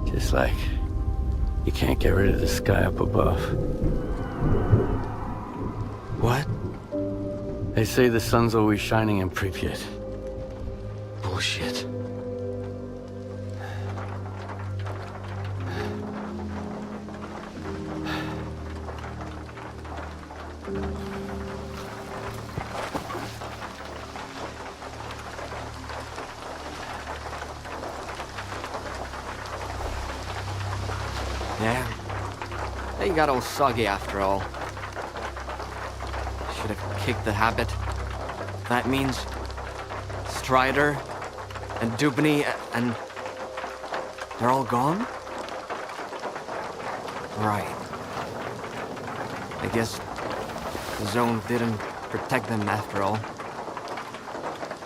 Just like you can't get rid of the sky up above. What? They say the sun's always shining in Pripyat. Bullshit. Yeah. They got all soggy after all. Should have kicked the habit. That means Strider and Dubny and they're all gone? Right. I guess the zone didn't protect them after all.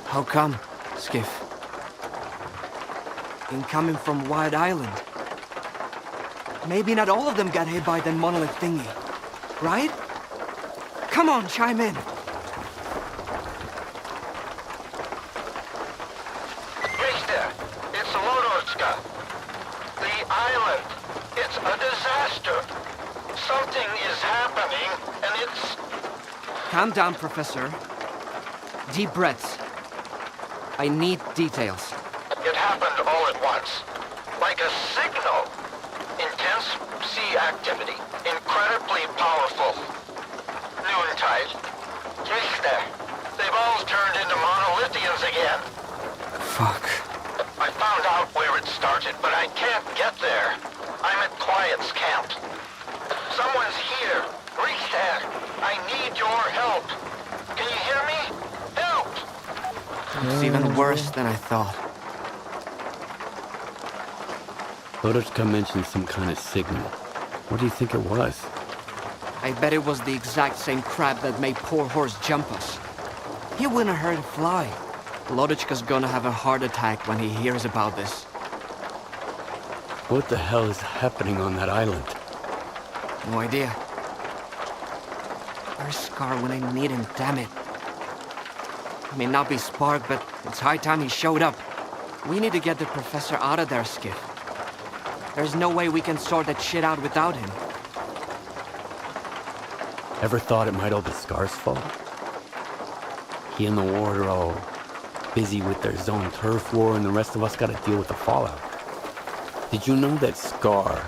How come, Skiff? Incoming from Wide Island. Maybe not all of them got hit by the monolith thingy, right? Come on, chime in. Richter, it's Lodorska. The island. It's a disaster. Something is happening, and it's... Calm down, Professor. Deep breaths. I need details. It happened all at once. Like a signal. Intense sea activity. Incredibly powerful. Noontide. Richter. They've all turned into monolithians again. Fuck. I found out where it started, but I can't get there. I'm at Quiet's camp. Someone's here. Richter, I need your help. Can you hear me? Help! It's even worse than I thought. Lodorska mentioned some kind of signal. What do you think it was? I bet it was the exact same crap that made poor horse jump us. He wouldn't hurt a fly. Lodorska's gonna have a heart attack when he hears about this. What the hell is happening on that island? No idea. Where's Scar when I need him, damn it? He may not be Spark, but it's high time he showed up. We need to get the professor out of there, Skiff. There's no way we can sort that shit out without him. Ever thought it might all be Scar's fault? He and the ward are all busy with their zone turf war, and the rest of us gotta deal with the fallout. Did you know that Scar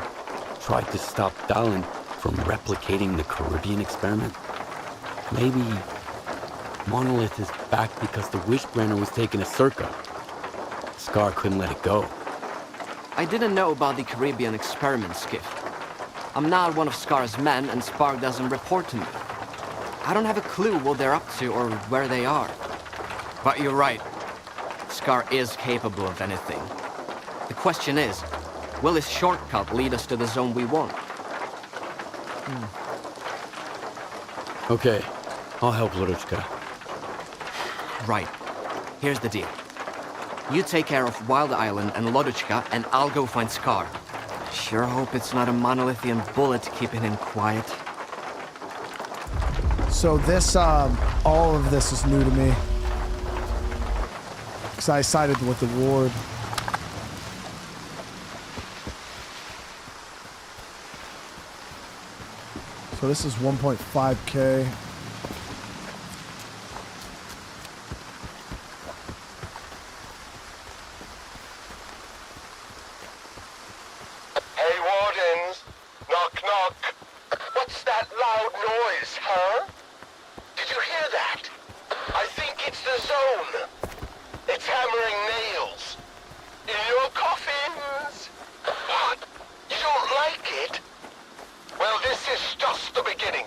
tried to stop Dalin from replicating the Caribbean experiment? Maybe Monolith is back because the Wishgranner was taken to Circa. S.T.A.L.K.E.R couldn't let it go. I didn't know about the Caribbean experiment, Skiff. I'm not one of S.T.A.L.K.E.R's men, and Spark doesn't report to me. I don't have a clue what they're up to or where they are. But you're right. S.T.A.L.K.E.R is capable of anything. The question is, will this shortcut lead us to the zone we want? Okay, I'll help Lodotchka. Right. Here's the deal. You take care of Wild Island and Lodotchka, and I'll go find S.T.A.L.K.E.R. Sure hope it's not a monolithian bullet keeping him quiet. So this, all of this is new to me. Because I sided with the ward. So this is 1.5K. Hey, Wardens! Knock, knock! What's that loud noise, huh? Did you hear that? I think it's the zone. It's hammering nails. In your coffins? What? You don't like it? Well, this is just the beginning.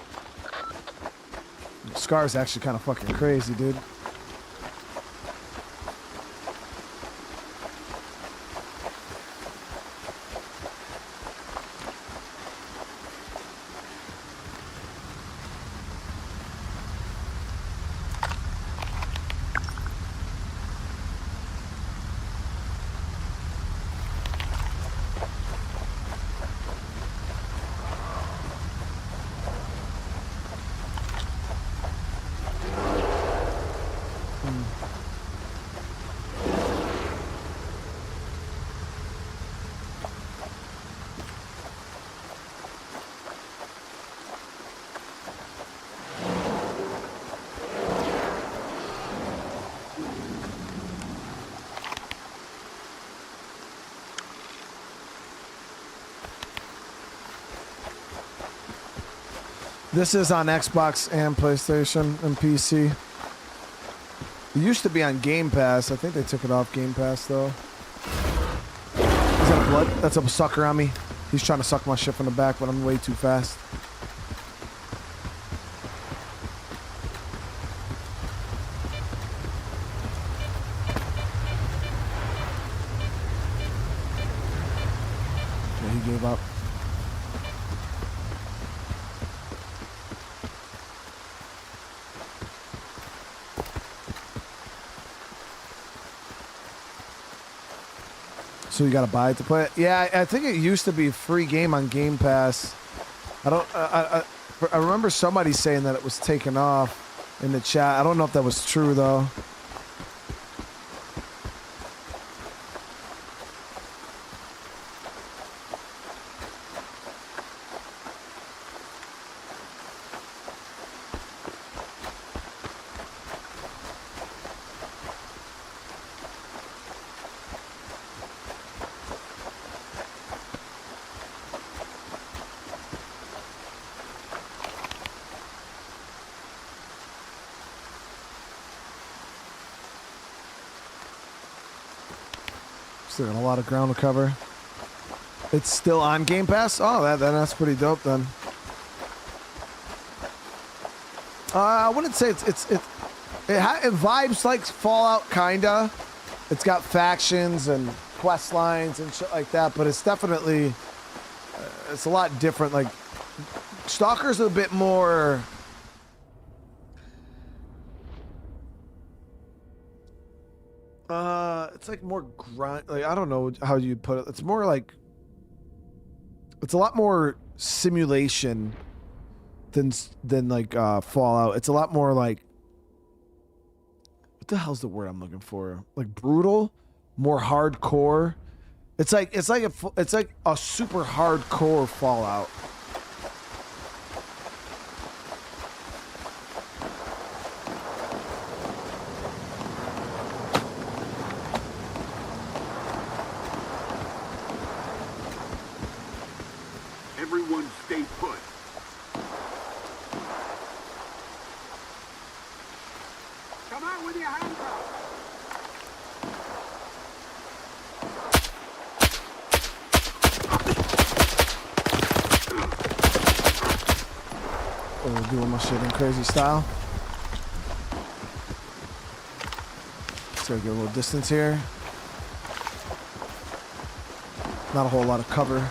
Scar's actually kind of fucking crazy, dude. This is on Xbox and PlayStation and PC. It used to be on Game Pass. I think they took it off Game Pass, though. Is that a blood? That's a sucker on me. He's trying to suck my shit from the back, but I'm way too fast. Yeah, he gave up. So you gotta buy it to play it? Yeah, I think it used to be a free game on Game Pass. I don't. I remember somebody saying that it was taken off in the chat. I don't know if that was true though. Still got a lot of ground to cover. It's still on Game Pass? Oh, that's pretty dope then. I wouldn't say it vibes like Fallout kinda. It's got factions and quest lines and shit like that, but it's definitely it's a lot different. Like Stalker's a bit more. It's like more grind. Like I don't know how you put it. It's more like it's a lot more simulation than like Fallout. It's a lot more like what the hell's the word I'm looking for? Like brutal, more hardcore. It's like a super hardcore Fallout. Everyone stay put. out with your handcuffs! Oh, doing my shit in crazy style. Let's go get a little distance here. Not a whole lot of cover.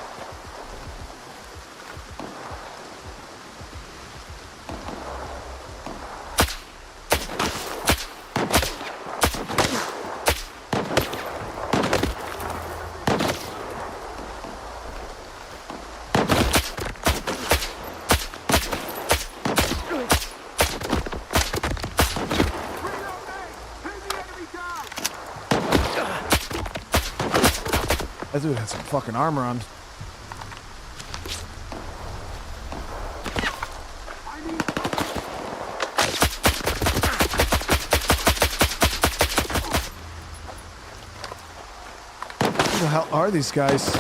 That dude had some fucking armor on. Who the hell are these guys?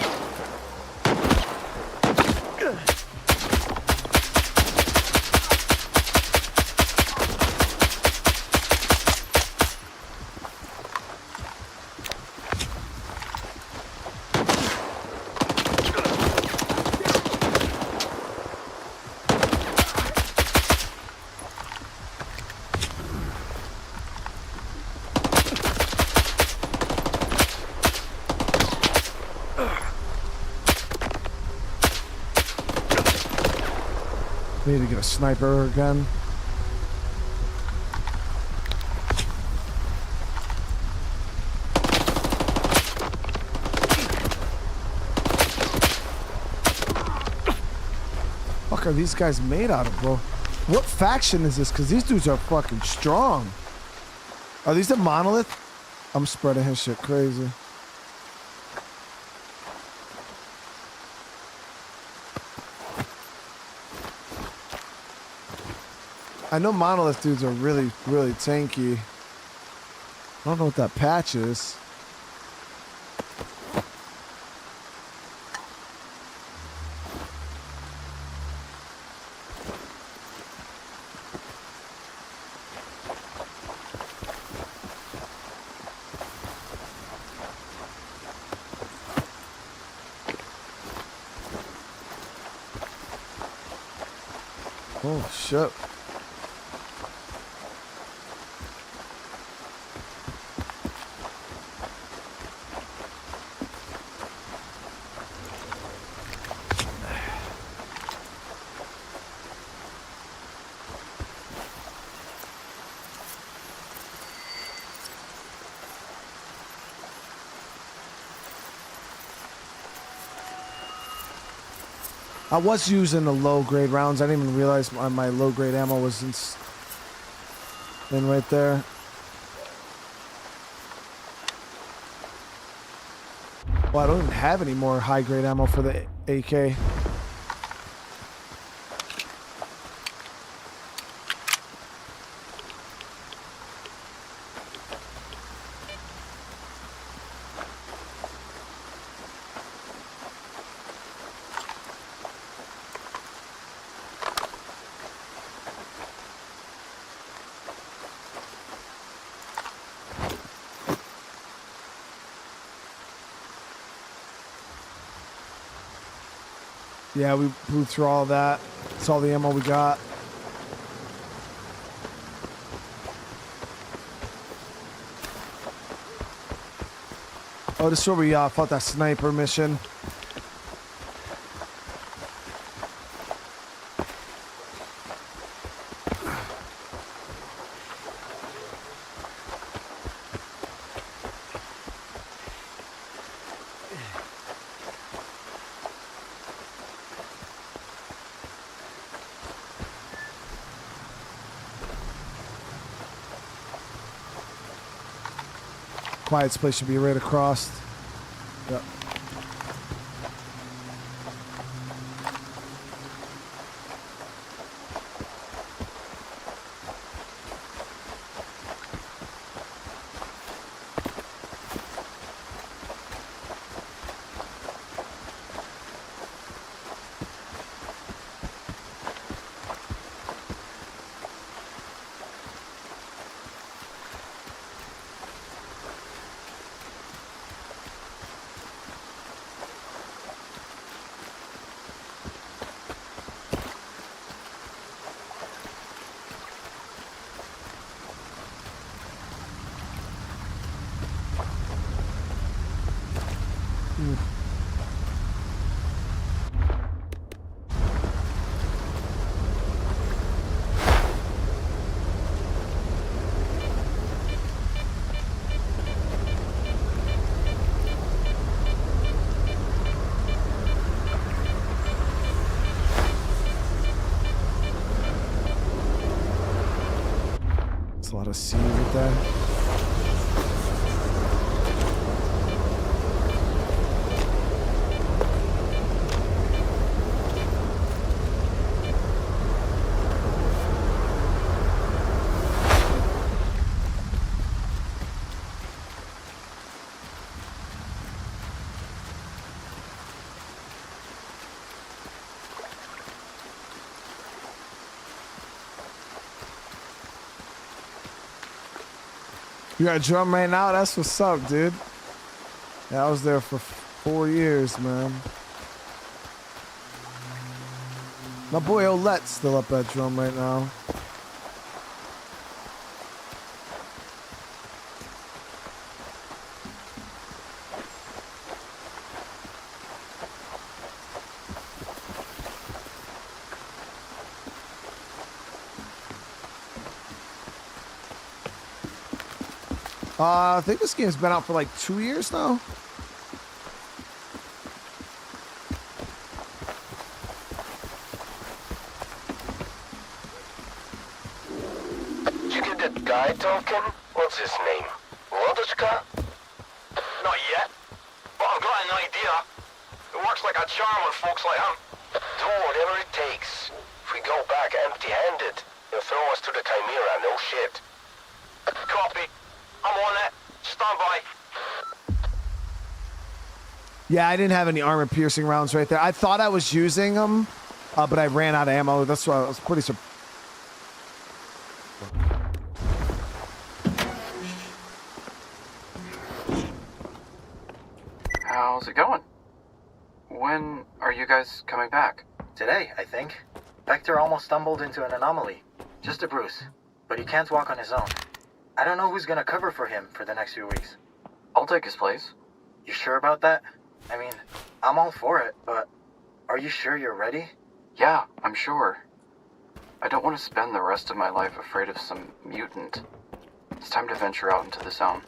Need to get a sniper again. Fuck are these guys made out of, bro? What faction is this? Because these dudes are fucking strong. Are these the monolith? I'm spreading his shit crazy. I know monolith dudes are really, really tanky. I don't know what that patch is. Oh shit. I was using the low-grade rounds. I didn't even realize my low-grade ammo was in right there. Well, I don't even have any more high-grade ammo for the AK. Yeah, we blew through all that. That's all the ammo we got. Oh, this is where we fought that sniper mission. Quiet's place should be right across. Yep. There's a lot of C's with that. You got a drum right now? That's what's up, dude. Yeah, I was there for 4 years, man. My boy Olette's still up at drum right now. I think this game's been out for like 2 years now. Did you get that guy talking? What's his name? Wodочка? Not yet, but I've got an idea. It works like a charm with folks like him. Do whatever it takes. If we go back empty-handed, they'll throw us to the Chimera, no shit. Copy. I'm on it. Stand by. Yeah, I didn't have any armor-piercing rounds right there. I thought I was using them, but I ran out of ammo. That's why I was pretty surprised. How's it going? When are you guys coming back? Today, I think. Vector almost stumbled into an anomaly. Just a bruise. But he can't walk on his own. I don't know who's gonna cover for him for the next few weeks. I'll take his place. You sure about that? I mean, I'm all for it, but are you sure you're ready? Yeah, I'm sure. I don't want to spend the rest of my life afraid of some mutant. It's time to venture out into the zone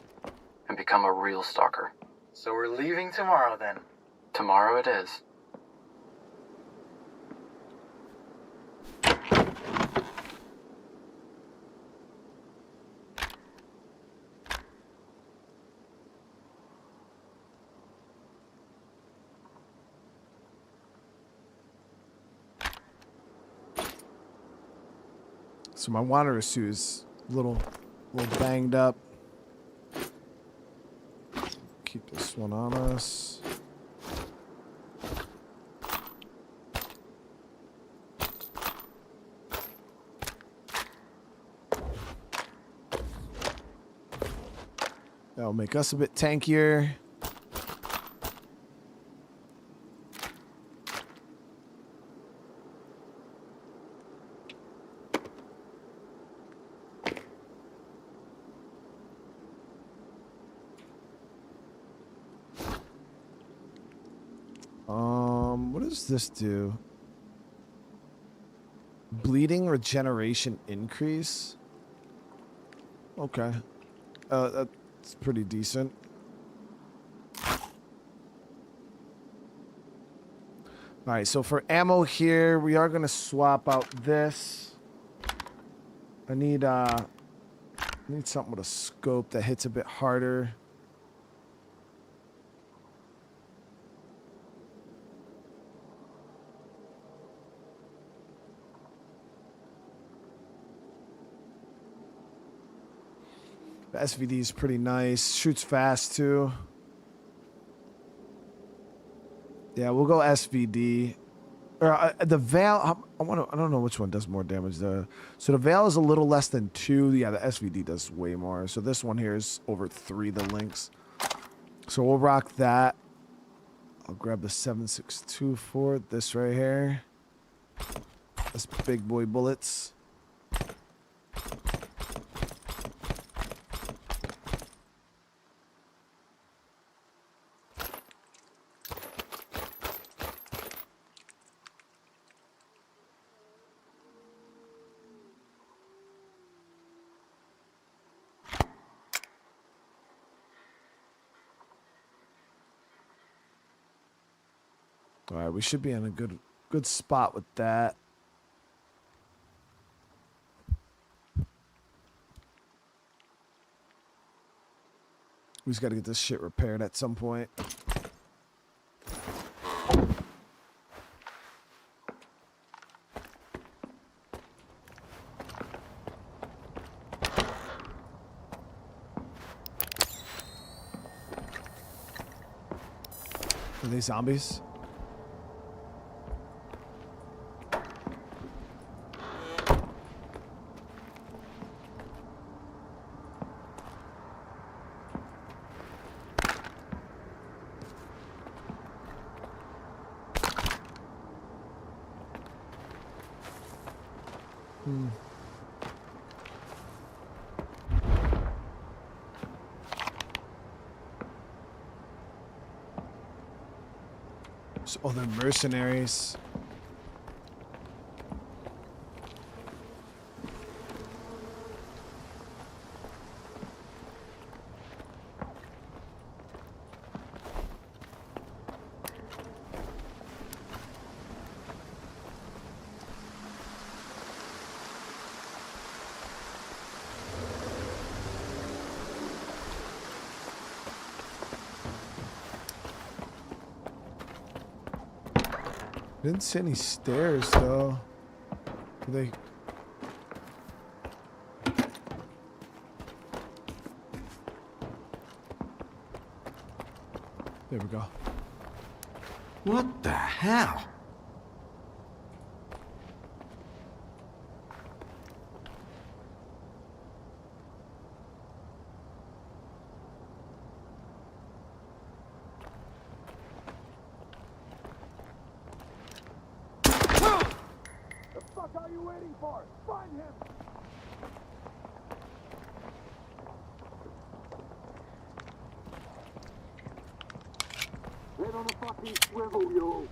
and become a real stalker. So we're leaving tomorrow then? Tomorrow it is. So my wanderer suit is a little banged up. Keep this one on us. That'll make us a bit tankier. What does this do? Bleeding regeneration increase? Okay. That's pretty decent. Alright, so for ammo here, we are going to swap out this. I need something with a scope that hits a bit harder. The SVD is pretty nice. Shoots fast too. Yeah, we'll go SVD. Or the Veil. I don't know which one does more damage. So the Veil is a little less than 2. Yeah, the SVD does way more. So this one here is over 3. The links. So we'll rock that. I'll grab the 7.62 for this right here. That's big boy bullets. All right, we should be in a good spot with that. We just gotta get this shit repaired at some point. Are they zombies? Oh, they're mercenaries. Didn't see any stairs though. Were they? There we go. What the hell? What are you waiting for? Find him! Head on a fucking swivel, yo!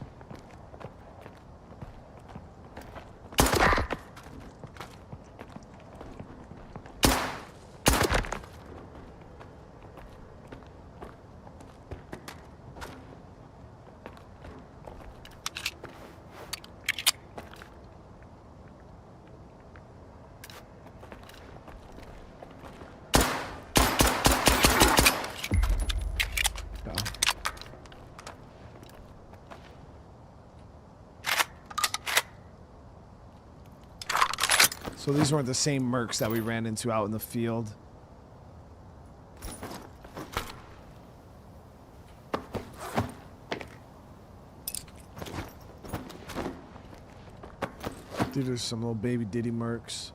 So these weren't the same mercs that we ran into out in the field. Dude, there's some little baby Diddy mercs.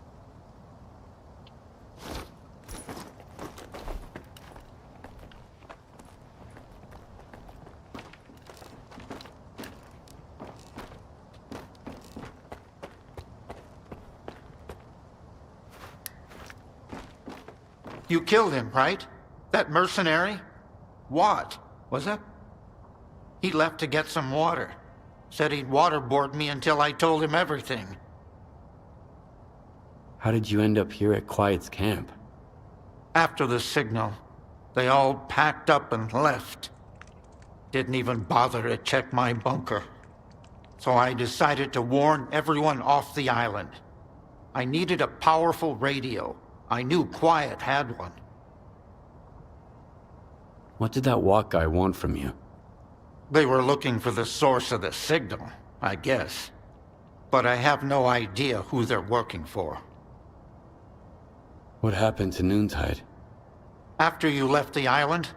You killed him, right? That mercenary? What was it? He left to get some water. Said he'd waterboard me until I told him everything. How did you end up here at Quiet's camp? After the signal, they all packed up and left. Didn't even bother to check my bunker. So I decided to warn everyone off the island. I needed a powerful radio. I knew Quiet had one. What did that walk guy want from you? They were looking for the source of the signal, I guess. But I have no idea who they're working for. What happened to Noontide? After you left the island,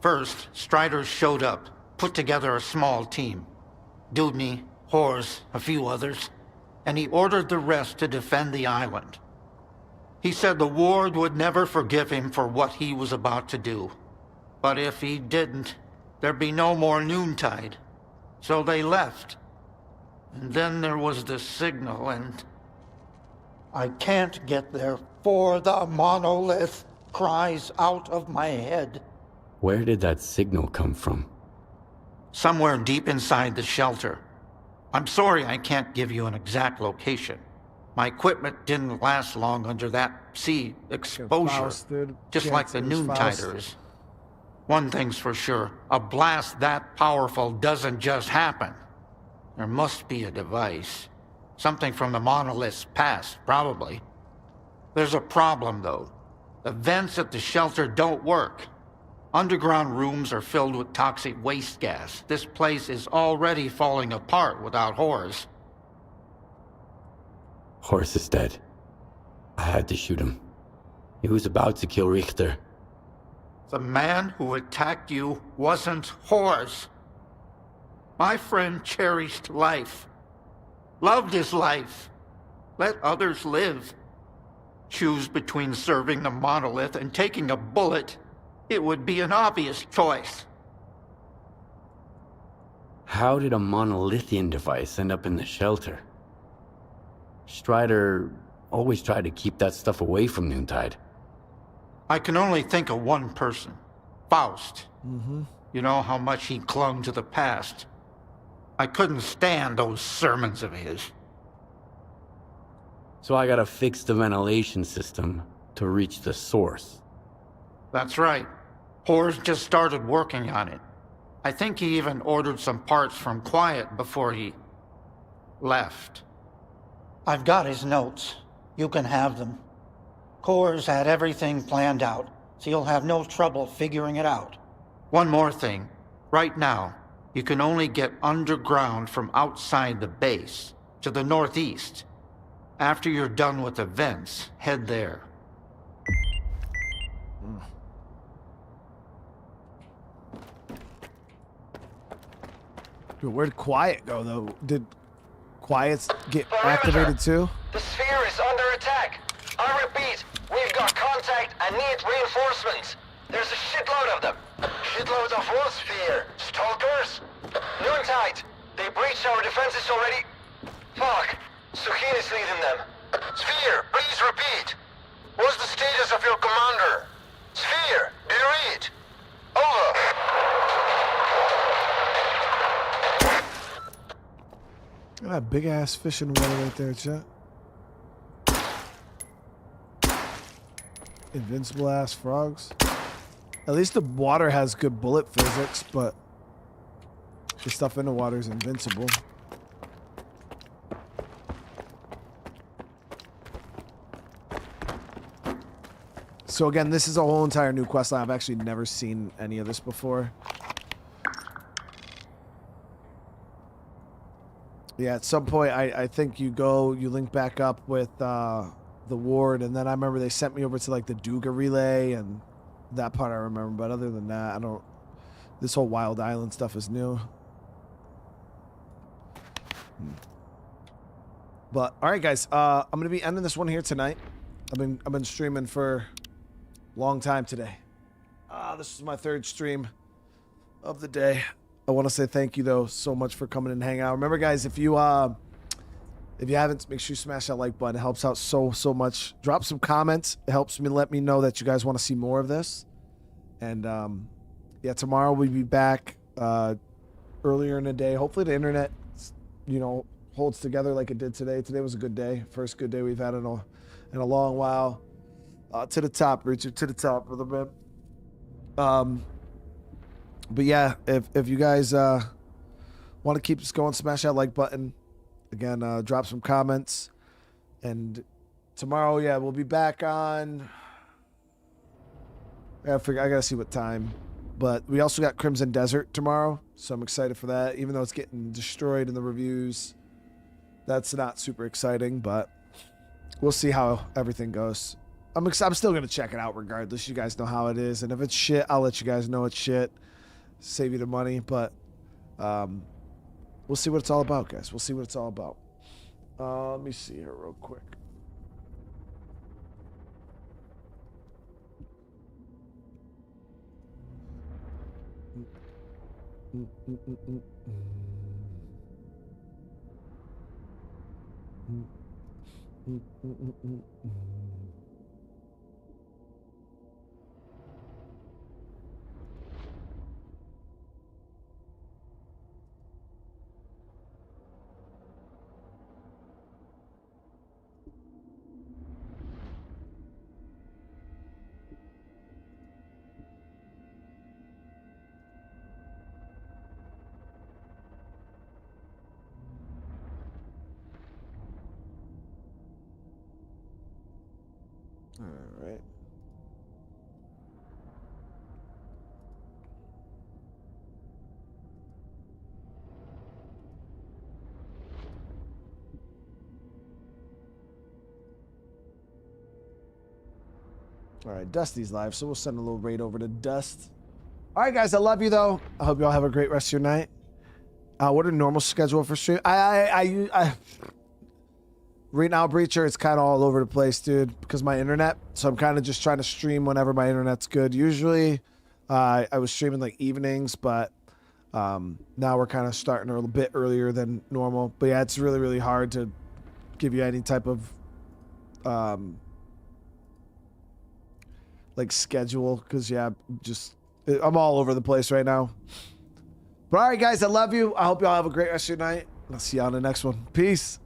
first, Striders showed up, put together a small team. Dudney, Horse, a few others, and he ordered the rest to defend the island. He said the ward would never forgive him for what he was about to do. But if he didn't, there'd be no more Noontide. So they left. And then there was the signal, and I can't get there, for the monolith cries out of my head. Where did that signal come from? Somewhere deep inside the shelter. I'm sorry I can't give you an exact location. My equipment didn't last long under that sea exposure, just like the Noontiders. One thing's for sure, a blast that powerful doesn't just happen. There must be a device. Something from the monolith's past, probably. There's a problem, though. The vents at the shelter don't work. Underground rooms are filled with toxic waste gas. This place is already falling apart without Horus. Horus is dead. I had to shoot him. He was about to kill Richter. The man who attacked you wasn't Horus. My friend cherished life. Loved his life. Let others live. Choose between serving the monolith and taking a bullet. It would be an obvious choice. How did a monolithian device end up in the shelter? Strider always tried to keep that stuff away from Noontide. I can only think of one person. Faust. Mm-hmm. You know how much he clung to the past. I couldn't stand those sermons of his. So I gotta fix the ventilation system to reach the source. That's right. Horus just started working on it. I think he even ordered some parts from Quiet before he left. I've got his notes. You can have them. CORSAIR's had everything planned out, so you'll have no trouble figuring it out. One more thing. Right now, you can only get underground from outside the base, to the northeast. After you're done with the vents, head there. Dude, where'd Quiet go, though? Did Quiet get activated too? The sphere is under attack. I repeat, we've got contact and need reinforcements. There's a shitload of them. Shitload of what sphere? Stalkers? Noontide. They breached our defenses already. Fuck. Suhin is leading them. Sphere, please repeat. What's the status of your commander? Sphere, do you read? Over. Look at that big ass fish in the water right there, chat. Invincible ass frogs. At least the water has good bullet physics, but the stuff in the water is invincible. So again, this is a whole entire new quest line. I've actually never seen any of this before. Yeah, at some point, I think you link back up with the ward, and then I remember they sent me over to like the Duga relay, and that part I remember. But other than that, I don't. This whole Wild Island stuff is new. But all right, guys, I'm gonna be ending this one here tonight. I've been streaming for a long time today. This is my third stream of the day. I want to say thank you though so much for coming and hanging out. Remember, guys, if you haven't, make sure you smash that like button. It helps out so much. Drop some comments. It helps me let me know that you guys want to see more of this. And yeah, tomorrow we'll be back earlier in the day. Hopefully the internet, holds together like it did today. Today was a good day. First good day we've had in a long while. To the top, Richard. To the top, brother man. But yeah, if you guys want to keep this going, smash that like button. Again, drop some comments. And tomorrow, yeah, we'll be back on. I gotta see what time. But we also got Crimson Desert tomorrow, so I'm excited for that. Even though it's getting destroyed in the reviews, that's not super exciting. But we'll see how everything goes. I'm still gonna check it out regardless. You guys know how it is, and if it's shit, I'll let you guys know it's shit. Save you the money, but we'll see what it's all about, guys. We'll see what it's all about. Let me see here real quick. All right. All right, Dusty's live, so we'll send a little raid over to Dust. All right, guys, I love you though. I hope you all have a great rest of your night. What are normal schedule for stream? I right now, Breacher, it's kind of all over the place, dude, because my internet. So I'm kind of just trying to stream whenever my internet's good. Usually, I was streaming like evenings, but now we're kind of starting a little bit earlier than normal. But yeah, it's really, really hard to give you any type of like schedule, because yeah, I'm all over the place right now. But all right, guys, I love you. I hope y'all have a great rest of your night. I'll see you on the next one. Peace.